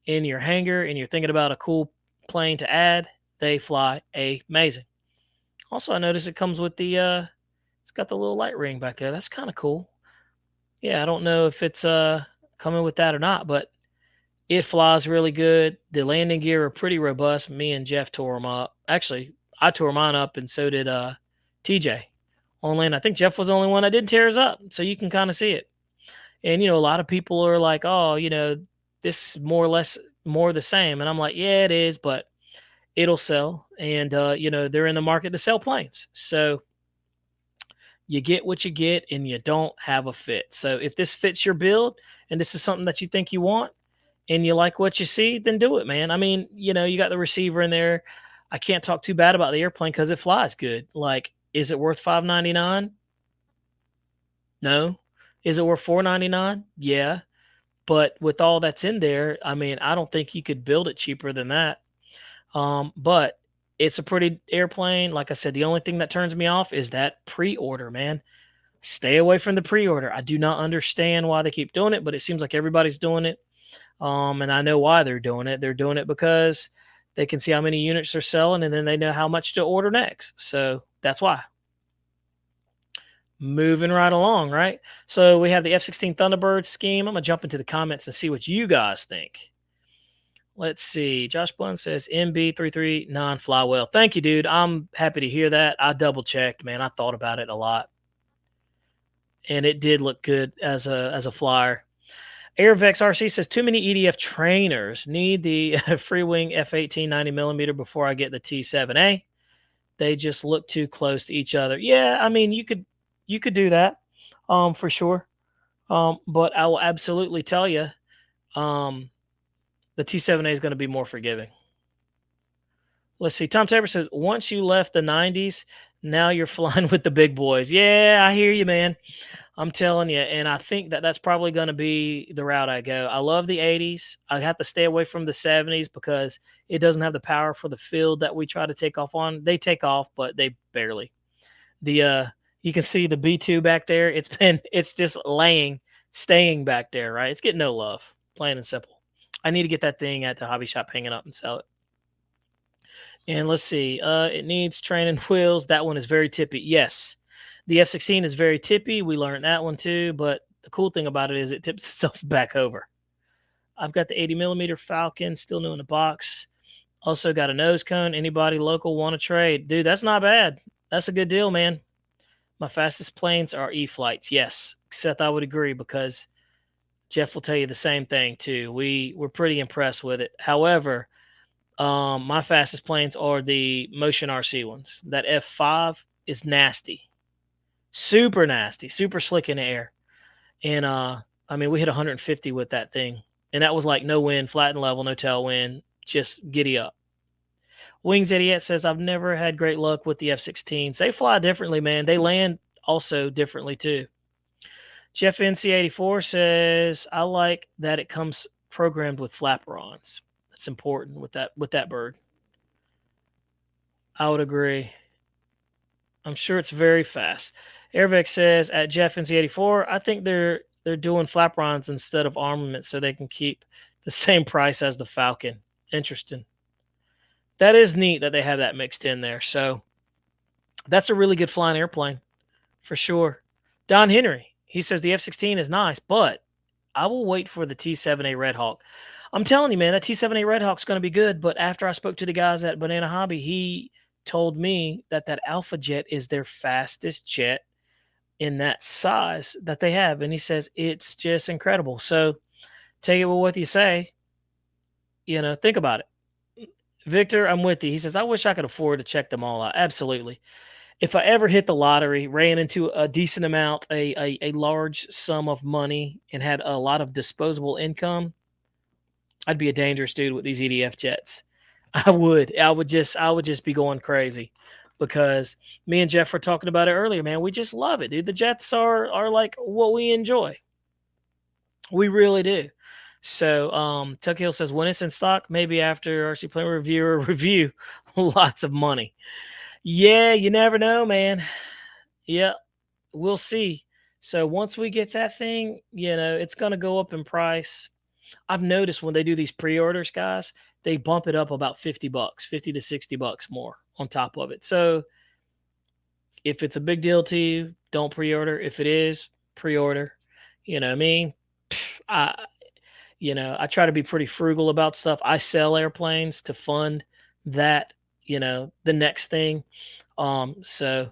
in your hangar and you're thinking about a cool plane to add, they fly amazing. Also, I noticed it comes with it's got the little light ring back there. That's kind of cool. Yeah, I don't know if it's coming with that or not, but it flies really good. The landing gear are pretty robust. Me and Jeff tore them up. Actually, I tore mine up, and so did TJ. Only, and I think Jeff was the only one that didn't tear his up. So you can kind of see it. And a lot of people are like, "Oh, this is more or less more the same." And I'm like, "Yeah, it is, but it'll sell." And they're in the market to sell planes. So you get what you get, and you don't have a fit. So if this fits your build, and this is something that you think you want, and you like what you see, then do it, man. I mean, you got the receiver in there. I can't talk too bad about the airplane because it flies good. Like, is it worth $5.99? No. Is it worth $4.99? Yeah. But with all that's in there, I mean, I don't think you could build it cheaper than that. But it's a pretty airplane. Like I said, the only thing that turns me off is that pre-order, man. Stay away from the pre-order. I do not understand why they keep doing it, but it seems like everybody's doing it. And I know why they're doing it. They're doing it because they can see how many units they're selling, and then they know how much to order next. So that's why. Moving right along, right? So we have the F-16 Thunderbird scheme. I'm going to jump into the comments and see what you guys think. Let's see. Josh Blunt says MB33 non-fly well. Thank you, dude. I'm happy to hear that. I double checked, man. I thought about it a lot, and it did look good as a flyer. Airvex RC says too many EDF trainers. Need the free wing F-18 90 millimeter before I get the T-7A. They just look too close to each other. Yeah, I mean you could do that, for sure. But I will absolutely tell you, the T-7A is going to be more forgiving. Let's see. Tom Tabor says once you left the 90s, now you're flying with the big boys. Yeah, I hear you, man. I'm telling you, and I think that that's probably going to be the route I go. I love the 80s. I have to stay away from the 70s because it doesn't have the power for the field that we try to take off on. They take off, but they barely. You can see the B2 back there. It's just staying back there, right? It's getting no love, plain and simple. I need to get that thing at the hobby shop, hang it up, and sell it. And let's see. It needs training wheels. That one is very tippy. Yes. The F-16 is very tippy. We learned that one too. But the cool thing about it is it tips itself back over. I've got the 80 millimeter Falcon, still new in the box. Also got a nose cone. Anybody local want to trade? Dude, that's not bad. That's a good deal, man. My fastest planes are E-flights. Yes, Seth, I would agree because Jeff will tell you the same thing too. We're pretty impressed with it. However, my fastest planes are the Motion RC ones. That F5 is nasty. Super nasty, super slick in the air. And I mean, we hit 150 with that thing. And that was like no wind, flat and level, no tailwind, just giddy up. Wings Idiot says, I've never had great luck with the F-16s. They fly differently, man. They land also differently too. Jeff NC84 says, I like that it comes programmed with flaperons. That's important with that bird. I would agree. I'm sure it's very fast. Airvex says at Jeff NC84, I think they're doing flaperons instead of armament so they can keep the same price as the Falcon. Interesting. That is neat that they have that mixed in there. So that's a really good flying airplane for sure. Don Henry, he says the F-16 is nice, but I will wait for the T-7A Red Hawk. I'm telling you, man, that T-7A Red Hawk's going to be good. But after I spoke to the guys at Banana Hobby, he told me that Alpha Jet is their fastest jet in that size that they have. And he says it's just incredible. So take it with what you say. Think about it. Victor, I'm with you. He says, I wish I could afford to check them all out. Absolutely. If I ever hit the lottery, ran into a decent amount, a large sum of money, and had a lot of disposable income, I'd be a dangerous dude with these EDF jets. I would just be going crazy because me and Jeff were talking about it earlier, man. We just love it, dude. The jets are like what we enjoy. We really do. So Tuck Hill says when it's in stock, maybe after Rcplanereviewer review, lots of money. Yeah, you never know, man. Yeah, we'll see. So once we get that thing, it's going to go up in price. I've noticed when they do these pre-orders, guys, they bump it up about $50, 50 to $60 more on top of it. So if it's a big deal to you, don't pre-order. If it is, pre-order. You know what I mean? I try to be pretty frugal about stuff. I sell airplanes to fund that, the next thing. So,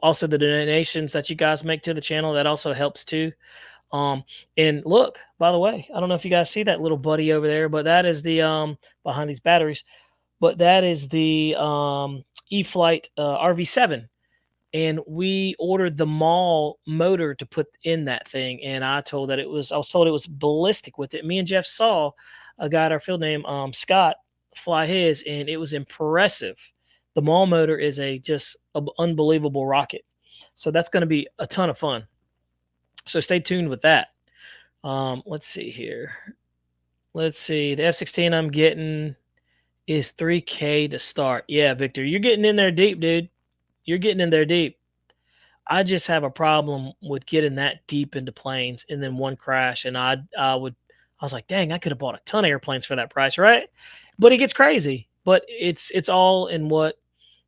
also the donations that you guys make to the channel, that also helps too. And look, by the way, I don't know if you guys see that little buddy over there, but that is the behind these batteries, but that is the E-Flight RV7. And we ordered the mall motor to put in that thing. And I was told it was ballistic with it. Me and Jeff saw a guy at our field name, Scott, fly his, and it was impressive. The mall motor is just an unbelievable rocket. So that's going to be a ton of fun. So stay tuned with that. Let's see here. Let's see. The F-16 I'm getting is $3K to start. Yeah, Victor, you're getting in there deep, dude. You're getting in there deep. I just have a problem with getting that deep into planes and then one crash. And I was like, dang, I could have bought a ton of airplanes for that price, right? But it gets crazy. But it's all in what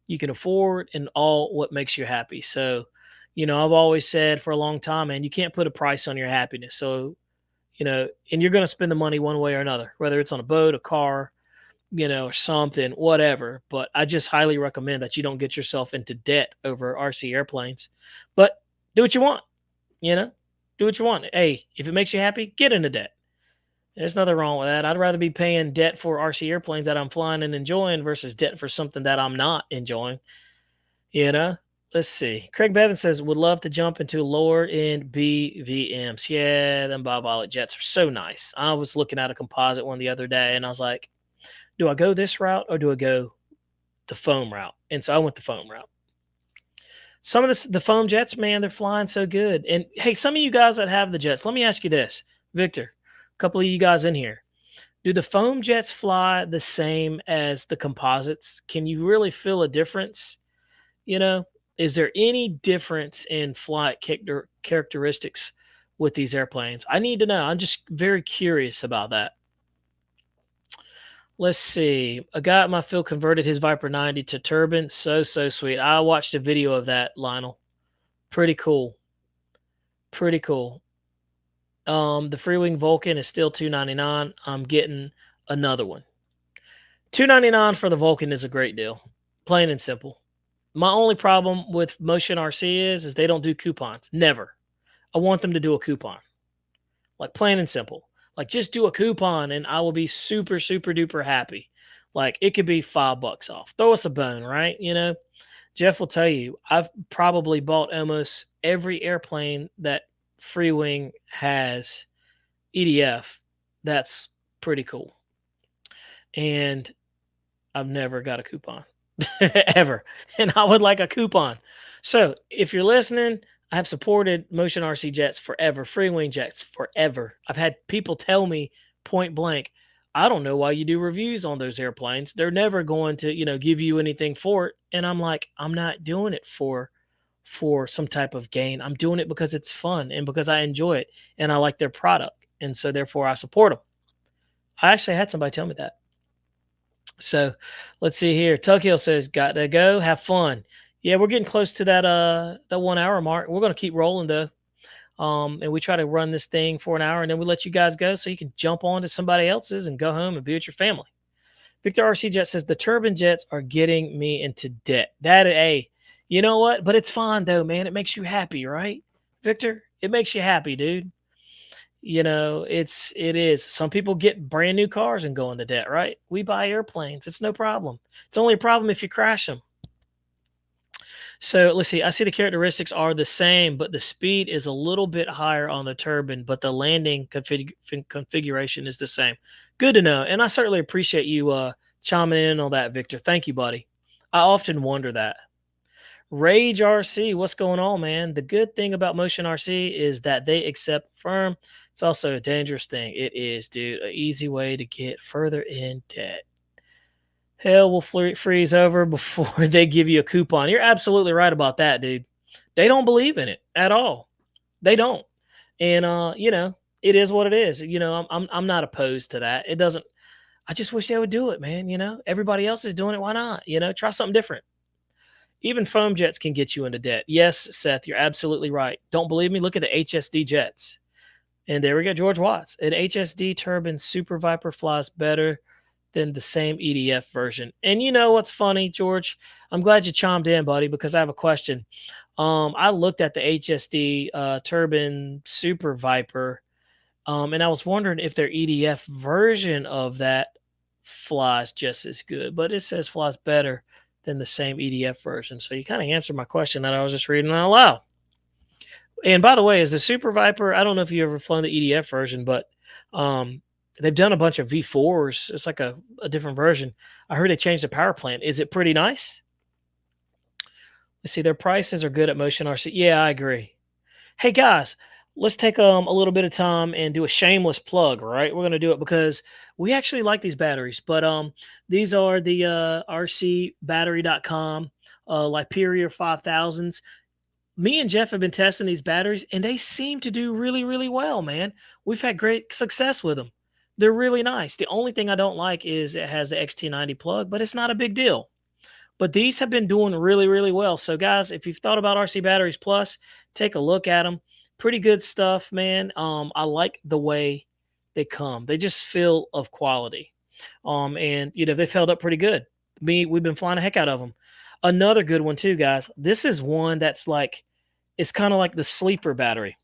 you can afford and all what makes you happy. So, I've always said for a long time, man, you can't put a price on your happiness. So, and you're going to spend the money one way or another, whether it's on a boat, a car, or something, whatever. But I just highly recommend that you don't get yourself into debt over RC airplanes. But do what you want, do what you want. Hey, if it makes you happy, get into debt. There's nothing wrong with that. I'd rather be paying debt for RC airplanes that I'm flying and enjoying versus debt for something that I'm not enjoying. Let's see. Craig Bevan says, would love to jump into lower end BVMs. Yeah, them Bob Violet jets are so nice. I was looking at a composite one the other day and I was like, do I go this route or do I go the foam route? And so I went the foam route. Some of the foam jets, man, they're flying so good. And hey, some of you guys that have the jets, let me ask you this, Victor, a couple of you guys in here. Do the foam jets fly the same as the composites? Can you really feel a difference? Is there any difference in flight characteristics with these airplanes? I need to know. I'm just very curious about that. Let's see. A guy at my field converted his Viper 90 to turbine. So sweet. I watched a video of that, Lionel. Pretty cool. Pretty cool. The Freewing Vulcan is still $299. I'm getting another one. $299 for the Vulcan is a great deal. Plain and simple. My only problem with Motion RC is they don't do coupons. Never. I want them to do a coupon. Like plain and simple. Like just do a coupon and I will be super, super duper happy. Like it could be $5 off. Throw us a bone, right? Jeff will tell you, I've probably bought almost every airplane that Freewing has EDF. That's pretty cool. And I've never got a coupon. Ever. And I would like a coupon. So if you're listening, I have supported Motion RC jets forever, free wing jets forever. I've had people tell me point blank, I don't know why you do reviews on those airplanes. They're never going to, give you anything for it. And I'm like, I'm not doing it for some type of gain. I'm doing it because it's fun and because I enjoy it and I like their product. And so therefore I support them. I actually had somebody tell me that. So let's see here. Tokyo says, got to go. Have fun. Yeah, we're getting close to that 1 hour mark. We're gonna keep rolling though. And we try to run this thing for an hour and then we let you guys go so you can jump on to somebody else's and go home and be with your family. Victor RC Jet says the turbine jets are getting me into debt. Hey, you know what? But it's fine though, man. It makes you happy, right? Victor, it makes you happy, dude. It is. Some people get brand new cars and go into debt, right? We buy airplanes. It's no problem. It's only a problem if you crash them. So let's see. I see the characteristics are the same, but the speed is a little bit higher on the turbine, but the landing configuration is the same. Good to know. And I certainly appreciate you chiming in on that, Victor. Thank you, buddy. I often wonder that. Rage RC, what's going on, man? The good thing about Motion RC is that they accept firm. It's also a dangerous thing. It is, dude. An easy way to get further in debt. Hell will freeze over before they give you a coupon. You're absolutely right about that, dude. They don't believe in it at all. They don't. And it is what it is. I'm not opposed to that. It doesn't. I just wish they would do it, man. Everybody else is doing it. Why not? Try something different. Even foam jets can get you into debt. Yes, Seth, you're absolutely right. Don't believe me? Look at the HSD jets. And there we go, George Watts. An HSD turbine Super Viper flies better than the same EDF version. And you know what's funny, George? I'm glad you chimed in, buddy, because I have a question. I looked at the HSD turbine Super Viper, and I was wondering if their EDF version of that flies just as good, but it says flies better than the same EDF version. So you kind of answered my question that I was just reading out loud. And by the way, is the Super Viper, I don't know if you ever flown the EDF version, but they've done a bunch of V4s. It's like a different version. I heard they changed the power plant. Is it pretty nice? Let's see, their prices are good at Motion RC. Yeah, I agree. Hey guys, let's take a little bit of time and do a shameless plug, right? We're gonna do it because we actually like these batteries, but these are the rcbattery.com Liperia 5000s. Me and Jeff have been testing these batteries and they seem to do really, really well, man. We've had great success with them. They're really nice. The only thing I don't like is it has the XT90 plug, but it's not a big deal. But these have been doing really, really well. So, guys, if you've thought about RC Batteries Plus, take a look at them. Pretty good stuff, man. I like the way they come. They just feel of quality. And they've held up pretty good. We've been flying the heck out of them. Another good one too, guys. This is one that's like, it's kind of like the sleeper battery.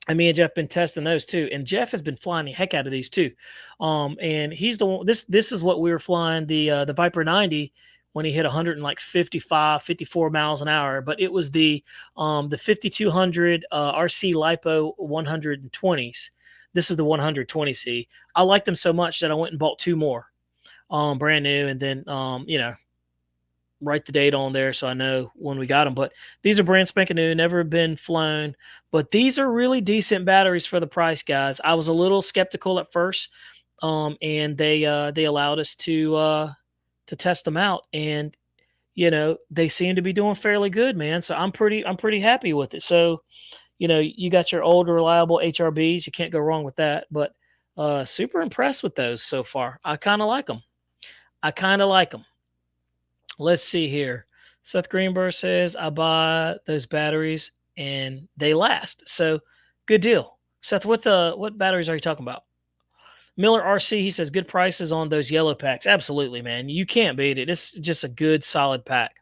And me and Jeff been testing those too. And Jeff has been flying the heck out of these too. And he's the one. This is what we were flying the Viper 90 when he hit 155, 54 miles an hour. But it was the 5200 RC Lipo 120s. This is the 120C. I liked them so much that I went and bought two more, brand new, and then write the date on there so I know when we got them. But these are brand spanking new, never been flown. But these are really decent batteries for the price, guys. I was a little skeptical at first, and they allowed us to test them out, and they seem to be doing fairly good, man. So I'm pretty happy with it. So you got your old reliable HRBs, you can't go wrong with that. But super impressed with those so far. I kind of like them. Let's see here. Seth Greenberg says, I buy those batteries and they last. So good deal. Seth, what batteries are you talking about? Miller RC, he says, good prices on those yellow packs. Absolutely, man. You can't beat it. It's just a good, solid pack.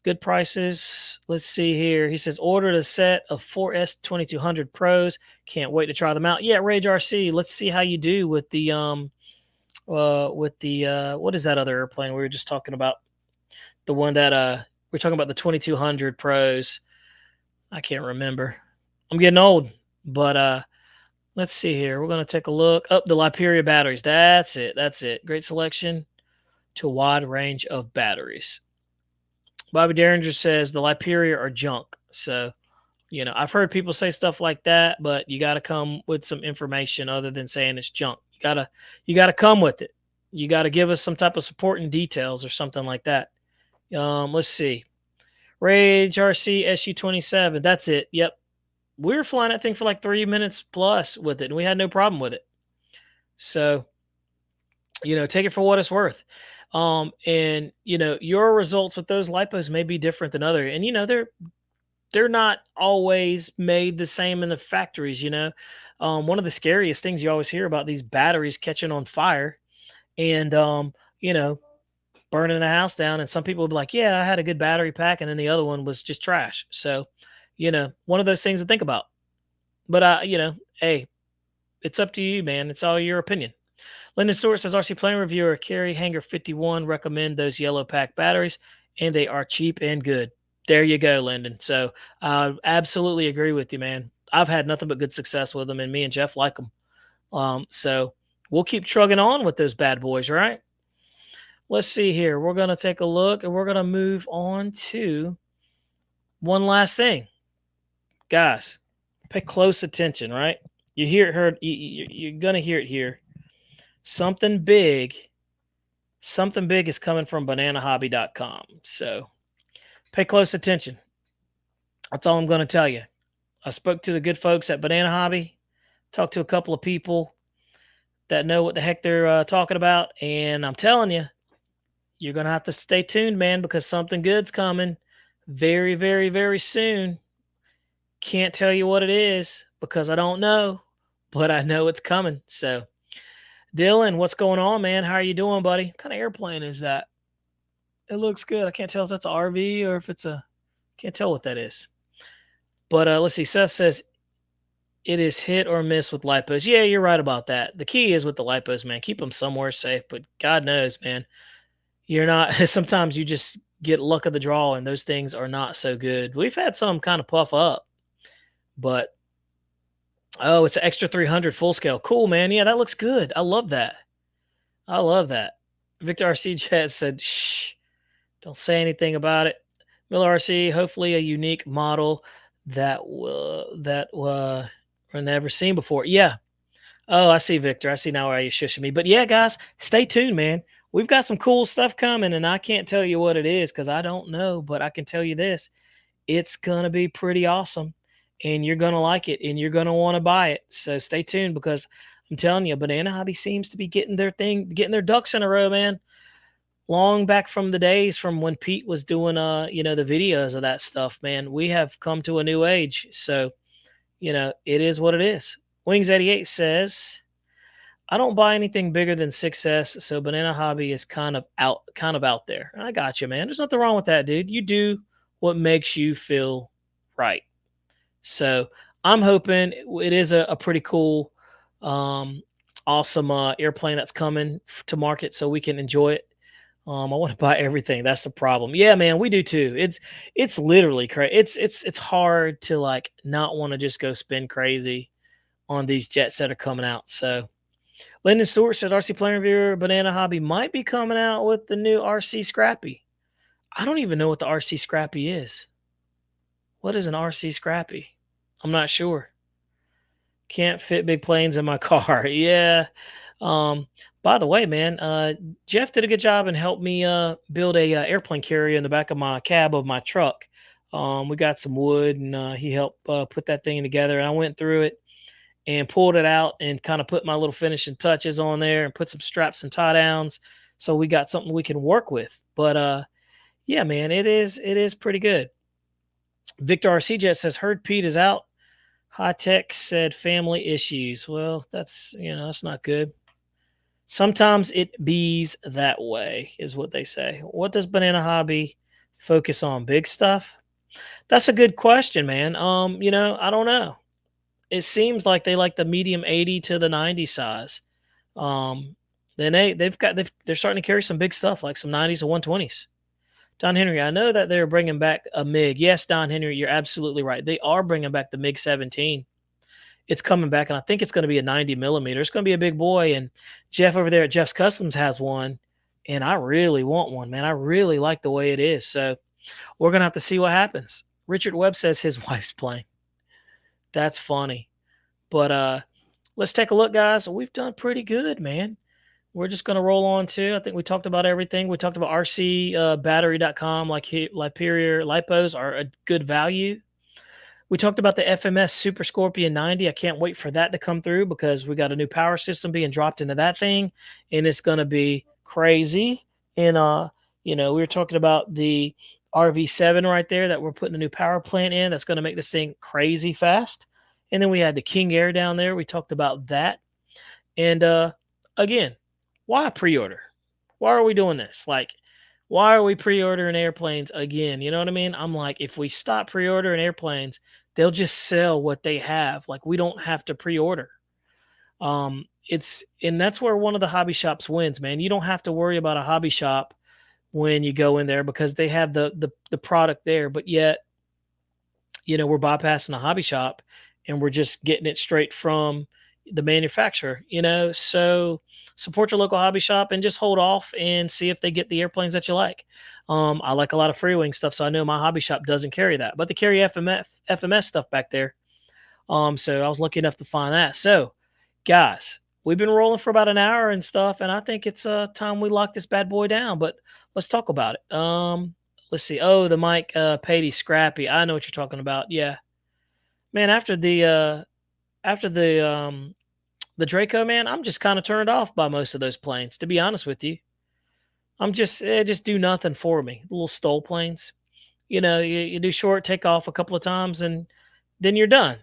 Good prices. Let's see here. He says, ordered a set of 4S 2200 Pros. Can't wait to try them out. Yeah, Rage RC. Let's see how you do with the what is that other airplane we were just talking about? The one that we're talking about, the 2200 Pros. I can't remember. I'm getting old, but let's see here. We're going to take a look up the Liperia batteries. That's it. Great selection to a wide range of batteries. Bobby Derringer says the Liperia are junk. So, I've heard people say stuff like that, but you got to come with some information other than saying it's junk. You got to come with it. You got to give us some type of supporting details or something like that. Let's see. Rage RC SU27. That's it. Yep. We were flying that thing for like 3 minutes plus with it, and we had no problem with it. So, take it for what it's worth. And your results with those lipos may be different than other, and they're not always made the same in the factories. One of the scariest things you always hear about these batteries catching on fire and you know burning the house down, and some people will be like, yeah, I had a good battery pack, and then the other one was just trash. So one of those things to think about. But hey, it's up to you, man. It's all your opinion. Lyndon Stewart says, RC Plane Reviewer, Carry Hanger 51, recommend those yellow pack batteries, and they are cheap and good. There you go, Lyndon. So I absolutely agree with you, man. I've had nothing but good success with them, and me and Jeff like them. So we'll keep trugging on with those bad boys, right? Let's see here. We're going to take a look, and we're going to move on to one last thing. Guys, pay close attention, right? You hear it heard. You're going to hear it here. Something big is coming from bananahobby.com. So pay close attention. That's all I'm going to tell you. I spoke to the good folks at Banana Hobby, talked to a couple of people that know what the heck they're talking about. And I'm telling you, you're going to have to stay tuned, man, because something good's coming very, very, very soon. Can't tell you what it is because I don't know, but I know it's coming. So, Dylan, what's going on, man? How are you doing, buddy? What kind of airplane is that? It looks good. I can't tell if that's an RV or if it's can't tell what that is. But let's see. Seth says it is hit or miss with lipos. Yeah, you're right about that. The key is with the lipos, man. Keep them somewhere safe. But God knows, man, you're not. Sometimes you just get luck of the draw, and those things are not so good. We've had some kind of puff up, but it's an extra 300 full scale. Cool, man. Yeah, that looks good. I love that. I love that. Victor RC Jet said, shh, don't say anything about it. Miller RC, hopefully a unique model that we've never seen before. Yeah. Oh, I see, Victor. I see now why you're shushing me. But yeah, guys, stay tuned, man. We've got some cool stuff coming, and I can't tell you what it is because I don't know, but I can tell you this. It's going to be pretty awesome, and you're going to like it, and you're going to want to buy it. So stay tuned because I'm telling you, Banana Hobby seems to be getting their ducks in a row, man. Long back from the days from when Pete was doing the videos of that stuff, man. We have come to a new age. So, it is what it is. Wings88 says, I don't buy anything bigger than 6S, so Banana Hobby is kind of out there. I got you, man. There's nothing wrong with that, dude. You do what makes you feel right. So I'm hoping it is a pretty cool, awesome airplane that's coming to market so we can enjoy it. I want to buy everything. That's the problem. Yeah, man, we do too. It's literally crazy. It's hard to like not want to just go spin crazy on these jets that are coming out. So Lyndon Stewart said RC Plane Reviewer Banana Hobby might be coming out with the new RC Scrappy. I don't even know what the RC Scrappy is. What is an RC Scrappy? I'm not sure. Can't fit big planes in my car. Yeah. By the way, man, Jeff did a good job and helped me build a airplane carrier in the back of my cab of my truck. We got some wood, and he helped put that thing together. And I went through it and pulled it out and kind of put my little finishing touches on there and put some straps and tie downs, so we got something we can work with. But yeah, man, it is pretty good. Victor RC Jet says Herd Pete is out. High Tech said family issues. Well, that's not good. Sometimes it bees that way, is what they say. What does Banana Hobby focus on? Big stuff? That's a good question, man. I don't know. It seems like they like the medium 80 to the 90 size. Then they're starting to carry some big stuff, like some 90s and 120s. Don Henry, I know that they're bringing back a MiG. Yes, Don Henry, you're absolutely right. They are bringing back the MiG 17. It's coming back, and I think it's going to be a 90 millimeter. It's going to be a big boy, and Jeff over there at Jeff's Customs has one, and I really want one, man. I really like the way it is. So We're gonna have to see what happens. Richard Webb says his wife's playing. That's funny. But let's take a look, guys. We've done pretty good, man. We're just gonna roll on to. I think we talked about everything. We talked about rcbattery.com, like Liperior lipos are a good value. We talked about the FMS Super Scorpion 90. I can't wait for that to come through because we got a new power system being dropped into that thing, and it's gonna be crazy. And we were talking about the RV7 right there that we're putting a new power plant in that's gonna make this thing crazy fast. And then we had the King Air down there. We talked about that. And again, why pre-order? Why are we doing this? Like, why are we pre-ordering airplanes again? You know what I mean? I'm like, if we stop pre-ordering airplanes, they'll just sell what they have. Like, we don't have to pre-order. And that's where one of the hobby shops wins, man. You don't have to worry about a hobby shop when you go in there because they have the product there, but yet, we're bypassing the hobby shop and we're just getting it straight from the manufacturer, So support your local hobby shop and just hold off and see if they get the airplanes that you like. I like a lot of free wing stuff, so I know my hobby shop doesn't carry that, but they carry FMS stuff back there. So I was lucky enough to find that. So, guys, we've been rolling for about an hour and stuff, and I think it's time we lock this bad boy down. But let's talk about it. Let's see. Oh, the Mike Patey Scrappy. I know what you're talking about. Yeah, man. After the Draco, man, I'm just kind of turned off by most of those planes. To be honest with you, I'm just do nothing for me. Little stole planes. You do short, take off a couple of times, and then you're done.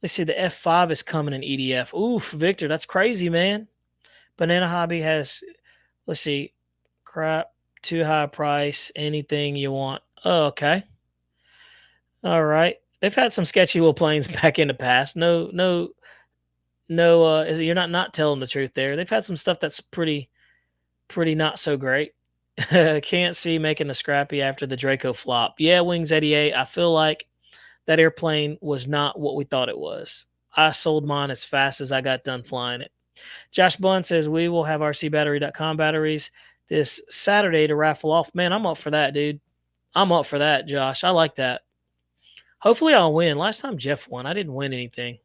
Let's see, the F5 is coming in EDF. Oof, Victor, that's crazy, man. Banana Hobby has, let's see, crap, too high price, anything you want. Oh, okay. All right. They've had some sketchy little planes back in the past. No, you're not telling the truth there. They've had some stuff that's pretty not so great. Can't see making a scrappy after the Draco flop. Yeah, Wings 88. I feel like that airplane was not what we thought it was. I sold mine as fast as I got done flying it. Josh Bunn says we will have rcbattery.com batteries this Saturday to raffle off. Man, I'm up for that, dude. I'm up for that, Josh. I like that. Hopefully I'll win. Last time Jeff won, I didn't win anything.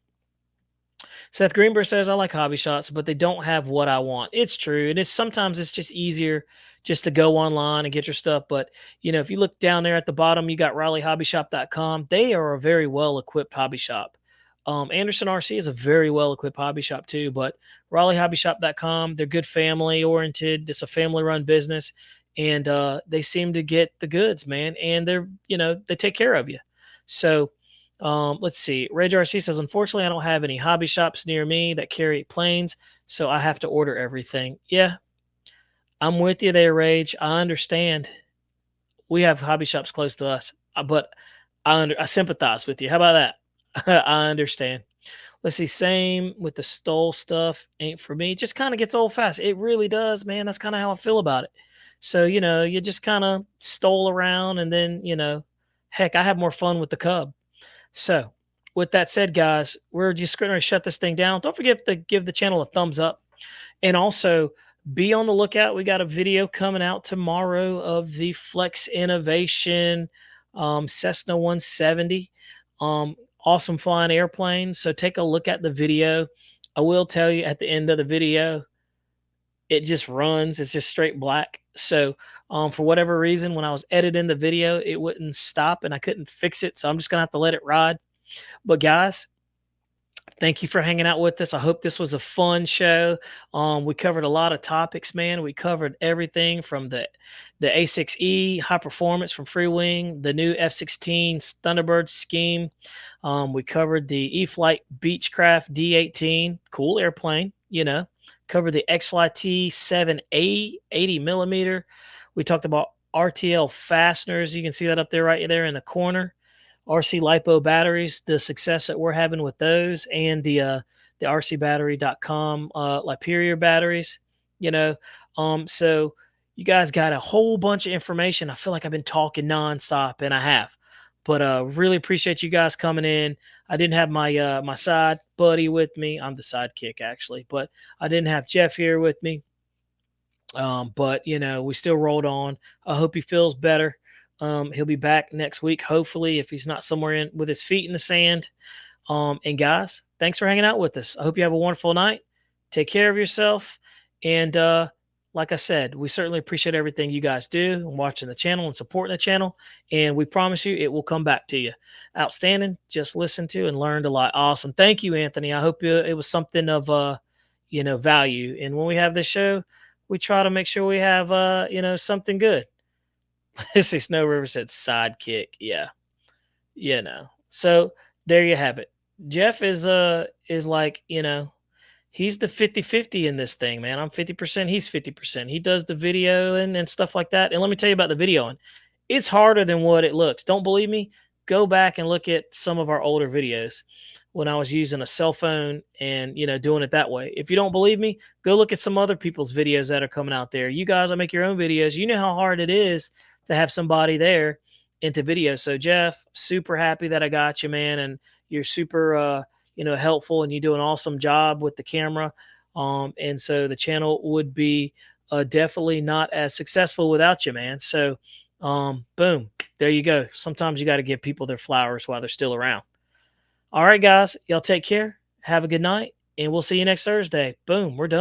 Seth Greenberg says I like hobby shots, but they don't have what I want. It's true. And sometimes it's just easier just to go online and get your stuff. But if you look down there at the bottom, you got RileyHobbyShop.com. They are a very well equipped hobby shop. Anderson RC is a very well equipped hobby shop too, but RileyHobbyShop.com, they're good family oriented. It's a family run business, and they seem to get the goods, man. And they take care of you. So let's see. Rage RC says, unfortunately, I don't have any hobby shops near me that carry planes, so I have to order everything. Yeah, I'm with you there, Rage. I understand. We have hobby shops close to us, but I sympathize with you. How about that? I understand. Let's see. Same with the stole stuff. Ain't for me. It just kind of gets old fast. It really does, man. That's kind of how I feel about it. So, you just kind of stole around and then, heck, I have more fun with the Cub. So, with that said, guys, we're just going to shut this thing down. Don't forget to give the channel a thumbs up. And also, be on the lookout. We got a video coming out tomorrow of the Flex Innovation Cessna 170. Awesome flying airplane. So, take a look at the video. I will tell you at the end of the video, it just runs. It's just straight black. So, for whatever reason, when I was editing the video, it wouldn't stop and I couldn't fix it. So I'm just going to have to let it ride. But guys, thank you for hanging out with us. I hope this was a fun show. We covered a lot of topics, man. We covered everything from the A6E high performance from Free Wing, the new F-16 Thunderbird scheme. We covered the E-Flight Beechcraft D-18, cool airplane, Covered the X-Fly T7A 80 millimeter. We talked about RTL fasteners. You can see that up there, right there in the corner. RC LiPo batteries, the success that we're having with those, and the rcbattery.com Liperior batteries. So you guys got a whole bunch of information. I feel like I've been talking nonstop, and I have. But really appreciate you guys coming in. I didn't have my my side buddy with me. I'm the sidekick, actually. But I didn't have Jeff here with me. But we still rolled on. I hope he feels better. He'll be back next week, hopefully, if he's not somewhere in with his feet in the sand. And guys, thanks for hanging out with us. I hope you have a wonderful night. Take care of yourself. And like I said, we certainly appreciate everything you guys do and watching the channel and supporting the channel. And we promise you it will come back to you. Outstanding. Just listened to and learned a lot. Awesome. Thank you, Anthony. I hope it was something of value. And when we have this show, we try to make sure we have something good. This is Snow River said sidekick. Yeah. So there you have it. Jeff is like, he's the 50-50 in this thing, man. I'm 50%, he's 50%. He does the video and stuff like that. And let me tell you about the videoing. It's harder than what it looks. Don't believe me? Go back and look at some of our older videos when I was using a cell phone and, doing it that way. If you don't believe me, go look at some other people's videos that are coming out there. You guys that make your own videos, you know how hard it is to have somebody there into video. So Jeff, super happy that I got you, man. And you're super, helpful, and you do an awesome job with the camera. And so the channel would be definitely not as successful without you, man. So, boom, there you go. Sometimes you got to give people their flowers while they're still around. All right, guys, y'all take care. Have a good night, and we'll see you next Thursday. Boom, we're done.